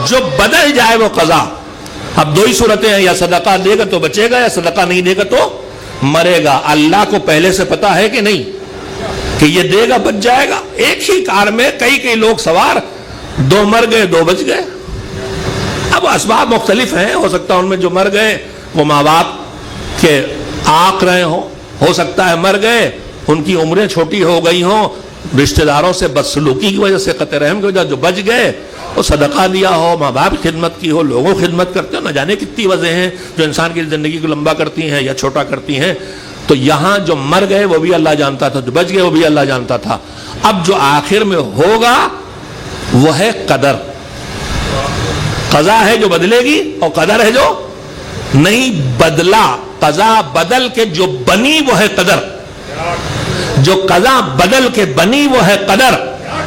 جو بدل جائے وہ قضا. اب دو ہی صورتیں ہیں، یا صدقہ دے گا تو بچے گا یا صدقہ نہیں دے گا تو مرے گا. اللہ کو پہلے سے پتا ہے کہ نہیں کہ یہ دے گا بچ جائے گا؟ ایک ہی کار میں کئی لوگ سوار، دو مر گئے دو بچ گئے. اب اسباب مختلف ہیں. ہو سکتا ہے ان میں جو مر گئے وہ ماں باپ کے آنکھ رہے ہوں، ہو سکتا ہے مر گئے ان کی عمریں چھوٹی ہو گئی ہوں، رشتہ داروں سے بدسلوکی کی وجہ سے، قطع رحم کی وجہ. جو بچ گئے وہ صدقہ دیا ہو، ماں باپ خدمت کی ہو، لوگوں خدمت کرتے ہو. نہ جانے کتنی وجہ ہیں جو انسان کی زندگی کو لمبا کرتی ہیں یا چھوٹا کرتی ہیں. تو یہاں جو مر گئے وہ بھی اللہ جانتا تھا، جو بچ گئے وہ بھی اللہ جانتا تھا. اب جو آخر میں ہوگا وہ ہے قدر. قضا ہے جو بدلے گی اور قدر ہے جو نہیں بدلا. قضا بدل کے جو بنی وہ ہے قدر، جو قضا بدل کے بنی وہ ہے قدر،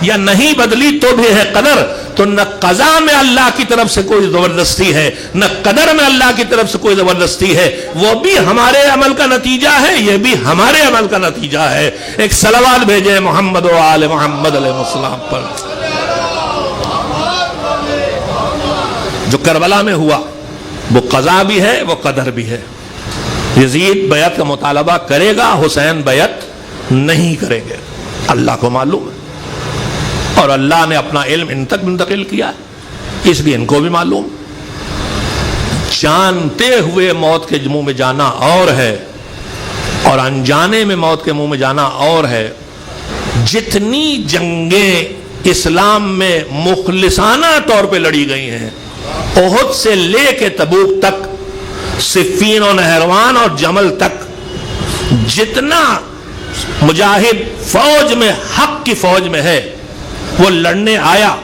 یا نہیں بدلی تو بھی ہے قدر. تو نہ قضا میں اللہ کی طرف سے کوئی زبردستی ہے، نہ قدر میں اللہ کی طرف سے کوئی زبردستی ہے. وہ بھی ہمارے عمل کا نتیجہ ہے، یہ بھی ہمارے عمل کا نتیجہ ہے. ایک صلوات بھیجے محمد و آل محمد علیہ السلام پر. جو کربلا میں ہوا وہ قضا بھی ہے وہ قدر بھی ہے. یزید بیعت کا مطالبہ کرے گا، حسین بیعت نہیں کریں گے. اللہ کو معلوم ہے اور اللہ نے اپنا علم ان تک منتقل کیا ہے، اس لیے ان کو بھی معلوم. جانتے ہوئے موت کے منہ میں جانا اور ہے اور انجانے میں موت کے منہ میں جانا اور ہے. جتنی جنگیں اسلام میں مخلصانہ طور پہ لڑی گئی ہیں، احد سے لے کے تبوک تک، صفین و نہروان اور جمل تک، جتنا مجاہد فوج میں حق کی فوج میں ہے وہ لڑنے آیا،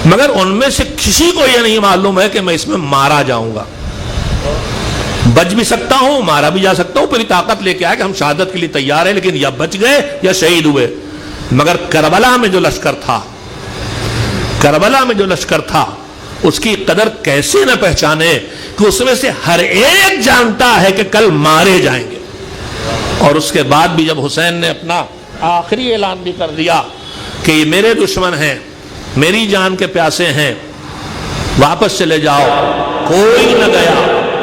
مگر ان میں سے کسی کو یہ نہیں معلوم ہے کہ میں اس میں مارا جاؤں گا. بچ بھی سکتا ہوں، مارا بھی جا سکتا ہوں. پوری طاقت لے کے آیا کہ ہم شہادت کے لیے تیار ہیں، لیکن یا بچ گئے یا شہید ہوئے. مگر کربلا میں جو لشکر تھا، کربلا میں جو لشکر تھا، اس کی قدر کیسے نہ پہچانے کہ اس میں سے ہر ایک جانتا ہے کہ کل مارے جائیں گے۔ اور اس کے بعد بھی جب حسین نے اپنا آخری اعلان بھی کر دیا کہ یہ میرے دشمن ہیں، میری جان کے پیاسے ہیں، واپس چلے جاؤ، کوئی نہ گیا۔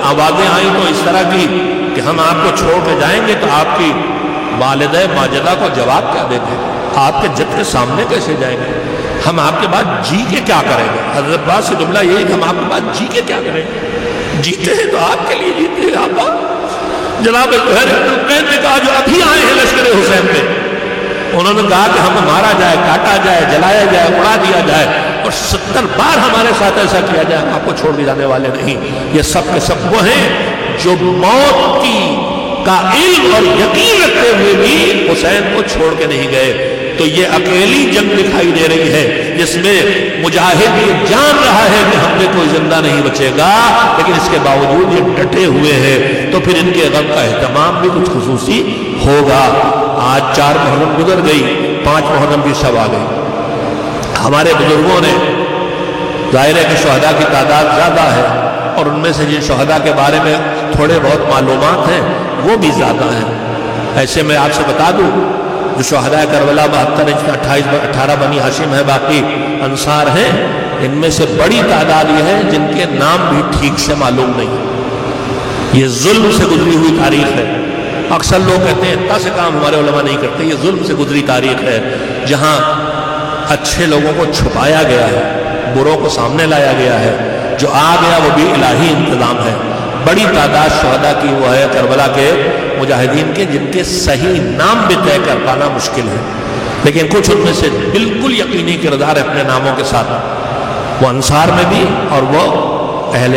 آوازیں آئیں تو اس طرح کی کہ ہم آپ کو چھوڑ کے جائیں گے تو آپ کی والدہ ماجدہ کو جواب کیا دیں گے، آپ کے جد کے سامنے کیسے جائیں گے، ہم آپ کے بعد جی کے کیا کریں گے۔ حضرت عباس سے جملہ یہی کہ ہم آپ کے بعد جی کے کیا کریں گے، جیتے ہیں تو آپ کے لیے جیتے ہیں آپ۔ جناب زہیر بن القین نے کہا جو ابھی آئے ہیں لشکر حسین میں، انہوں نے کہا کہ ہمیں مارا جائے، کاٹا جائے، جلایا جائے، اڑا دیا جائے اور 70 بار ہمارے ساتھ ایسا کیا جائے، ہم آپ کو چھوڑ بھی جانے والے نہیں۔ یہ سب کے سب وہ ہیں جو موت کا علم اور یقین رکھتے ہوئے بھی حسین کو چھوڑ کے نہیں گئے۔ تو یہ اکیلی جنگ دکھائی دے رہی ہے جس میں مجاہد یہ جان رہا ہے کہ ہم میں کوئی زندہ نہیں بچے گا، لیکن اس کے باوجود یہ ڈٹے ہوئے ہیں، تو پھر ان کے غم کا اہتمام بھی کچھ خصوصی ہوگا۔ آج 4 محرم گزر گئی، 5 محرم کی شب آ گئی۔ ہمارے بزرگوں نے ظاہر ہے کہ شہداء کی تعداد زیادہ ہے اور ان میں سے جن شہداء کے بارے میں تھوڑے بہت معلومات ہیں وہ بھی زیادہ ہیں۔ ایسے میں آپ سے بتا دوں جو شہداء کربلا 72 18 بنی ہاشم ہے، باقی انصار ہیں، ان میں سے بڑی تعداد یہ ہے جن کے نام بھی ٹھیک سے معلوم نہیں۔ یہ ظلم سے گزری ہوئی تاریخ ہے۔ اکثر لوگ کہتے ہیں اتنا سے کام ہمارے علماء نہیں کرتے، یہ ظلم سے گزری تاریخ ہے جہاں اچھے لوگوں کو چھپایا گیا ہے، بروں کو سامنے لایا گیا ہے، جو آ گیا وہ بھی الہی انتظام ہے۔ بڑی تعداد شہداء کی وہ ہے کربلا کے مجاہدین کے جن کے صحیح نام بھی طے کر پانا مشکل ہے، لیکن کچھ ان میں سے بالکل یقینی کردار اپنے ناموں کے ساتھ، وہ انصار میں بھی اور وہ اہل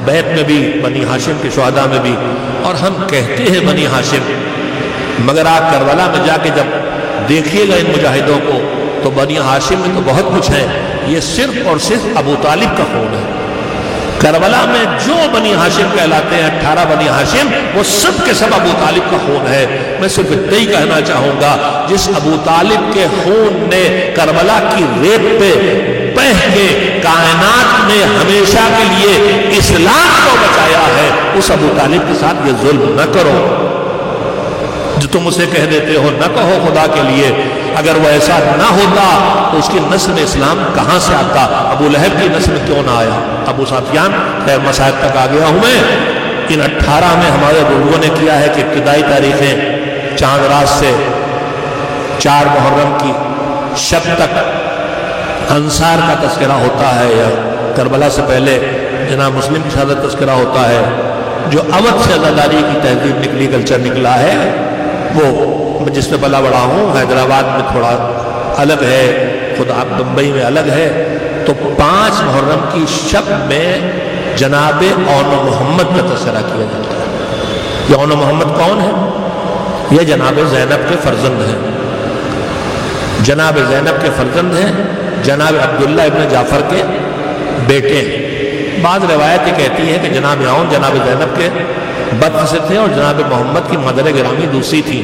بیت میں بھی، بنی ہاشم کے شہداء میں بھی۔ اور ہم کہتے ہیں بنی ہاشم، مگر آپ کربلا میں جا کے جب دیکھیے گا ان مجاہدوں کو تو بنی ہاشم میں تو بہت کچھ ہے، یہ صرف اور صرف ابو طالب کا خون ہے۔ کربلا میں جو بنی ہاشم کہلاتے ہیں 18 بنی ہاشم، وہ سب کے سب ابو طالب کا خون ہے۔ میں صرف اتنا ہی کہنا چاہوں گا، جس ابو طالب کے خون نے کربلا کی ریت پہ بہہ کے کائنات میں ہمیشہ کے لیے اسلام کو بچایا ہے، اس ابو طالب کے ساتھ یہ ظلم نہ کرو جو تم اسے کہہ دیتے ہو، نہ کہو خدا کے لیے۔ اگر وہ ایسا نہ ہوتا تو اس کی نسل اسلام کہاں سے آتا؟ ابو لہب کی نسل کیوں نہ آیا؟ ابو سفیان، خیر مسائل تک آ گیا ہوں میں۔ ان 18 میں ہمارے بزرگوں نے کیا ہے کہ ابتدائی تاریخیں چاند رات سے 4 محرم کی شب تک انصار کا تذکرہ ہوتا ہے، یا کربلا سے پہلے جناب مسلم کی شہادت تذکرہ ہوتا ہے۔ جو اودھ سے عزاداری کی تہذیب نکلی، کلچر نکلا ہے، وہ جس میں پلا بڑا ہوں، حیدرآباد میں تھوڑا الگ ہے، خود آپ بمبئی میں الگ ہے۔ تو 5 محرم کی شب میں جناب اون محمد کا تذکرہ کیا جاتا ہے۔ یہ اون محمد کون ہے؟ یہ جناب زینب کے فرزند ہیں، جناب زینب کے فرزند ہیں، جناب عبداللہ ابن جعفر کے بیٹے ہیں۔ بعض روایتیں کہتی ہیں کہ جناب اون جناب زینب کے بطن سے تھے اور جناب محمد کی مدر گرامی دوسری تھی،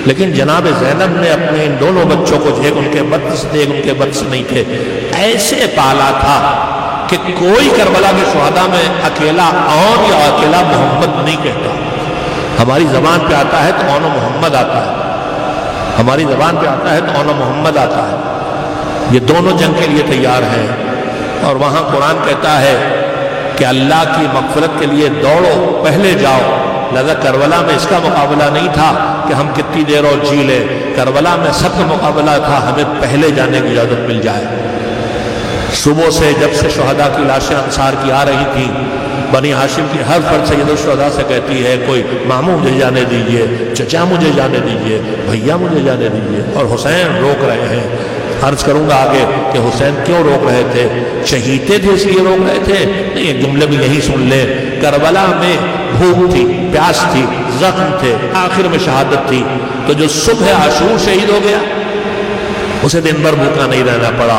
لیکن جناب زینب نے اپنے ان دونوں بچوں کو، ایک ان کے بطن سے تھے، ایک ان کے بطن سے نہیں تھے، ایسے پالا تھا کہ کوئی کربلا کے شہداء میں اکیلا اون یا اکیلا محمد نہیں کہتا۔ ہماری زبان پہ آتا ہے تو اون و محمد آتا ہے، ہماری زبان پہ آتا ہے تو اون و محمد آتا ہے۔ یہ دونوں جنگ کے لیے تیار ہیں، اور وہاں قرآن کہتا ہے کہ اللہ کی مغفرت کے لیے دوڑو، پہلے جاؤ۔ لہذا کربلا میں اس کا مقابلہ نہیں تھا کہ ہم کتنی دیر اور جی لیں، کربلا میں سب کا مقابلہ تھا ہمیں پہلے جانے کی اجازت مل جائے۔ صبح سے جب سے شہداء کی لاشیں انصار کی آ رہی تھیں، بنی ہاشم کی ہر فرد سید الشہداء سے کہتی ہے، کوئی ماموں مجھے جانے دیجئے، چچا مجھے جانے دیجئے، بھیا مجھے جانے دیجئے، اور حسین روک رہے ہیں۔ عرض کروں گا آگے کہ حسین کیوں روک رہے تھے؟ شہیدے تھے اس لیے روک رہے تھے؟ نہیں، ایک جملے بھی یہی سن لیں، کربلا میں بھوک تھی، پیاس تھی، زخم تھے، آخر میں شہادت تھی، تو جو صبح عاشور شہید ہو گیا اسے دن بھر بھوکا نہیں رہنا پڑا،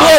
2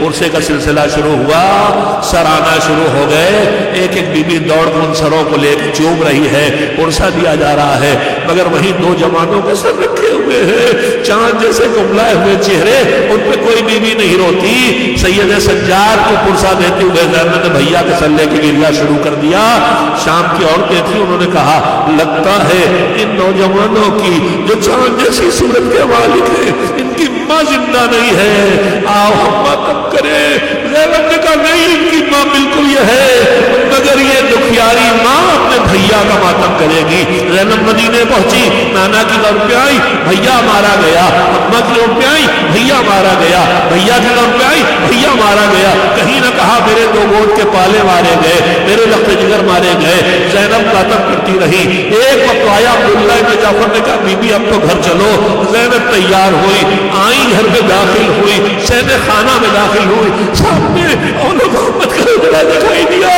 پرسے کا سلسلہ شروع ہوا، سر آنا شروع ہو گئے، ایک ایک بی بی دوڑ کر ان سروں کو لے کے چوم رہی ہے، پرسہ دیا جا رہا ہے، مگر وہیں دو جوانوں کے سر رکھے ہوئے ہیں، چاند جیسے کملائے ہوئے چہرے، ان پہ کوئی بی بی نہیں روتی۔ سید سجاد کو پرسہ دیتے ہوئے زینب نے بھیا کے سر لے کے گرنا شروع کر دیا۔ شام کی عورتیں تھیں، انہوں نے کہا لگتا ہے ان نوجوانوں کی جو چاند جیسی صورت کے مالک ہیں ان کی ماں زندہ نہیں ہے، آؤ ہم ماتم کریں۔ زینب نے کہا نہیں، ان کی ماں بالکل یہ ہے، مگر یہ دکھیاری ماں اپنے بھیا کا ماتم کرے گی۔ زینب مدینے پہنچی، نانا کی طرف پہ آئی، بھیا مارا گیا، اماں کی طرف پہ آئی، بھیا مارا گیا، بھیا کی طرف پہ آئی، بھیا مارا گیا۔ کہیں نہ کہا میرے دو گود کے پالے مارے گئے، میرے لخت جگر مارے گئے۔ زینب ماتم کرتی رہی۔ ایک وقت آیا عبداللہ بن جعفر نے کہا بی بی اب تو گھر چلو۔ زینب تیار ہوئی، آئی گھر میں داخل ہوئی، شہن خانہ میں داخل ہوئی، سامنے اولو محمد کا ادھر دکھائی دیا،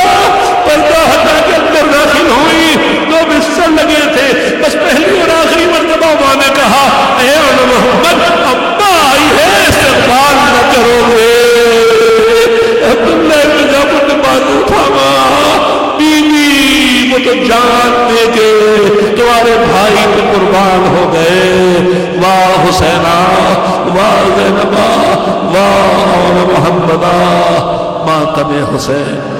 پردہ ہٹا کے اندر داخل ہوئی، دو بستر لگے تھے، بس پہلی اور آخری مرتبہ ماں نے کہا اے اولو محمد ابا آئی ہے، استقبال نہ کرو گے؟ عبداللہ بن جعفر نے بازو تھاما، بیوی وہ تو جان دے کے تمہارے بھائی پہ قربان ہو گئے، واہ حسینہ، واہ زینبہ، واہ محمدہ، ماتم حسین۔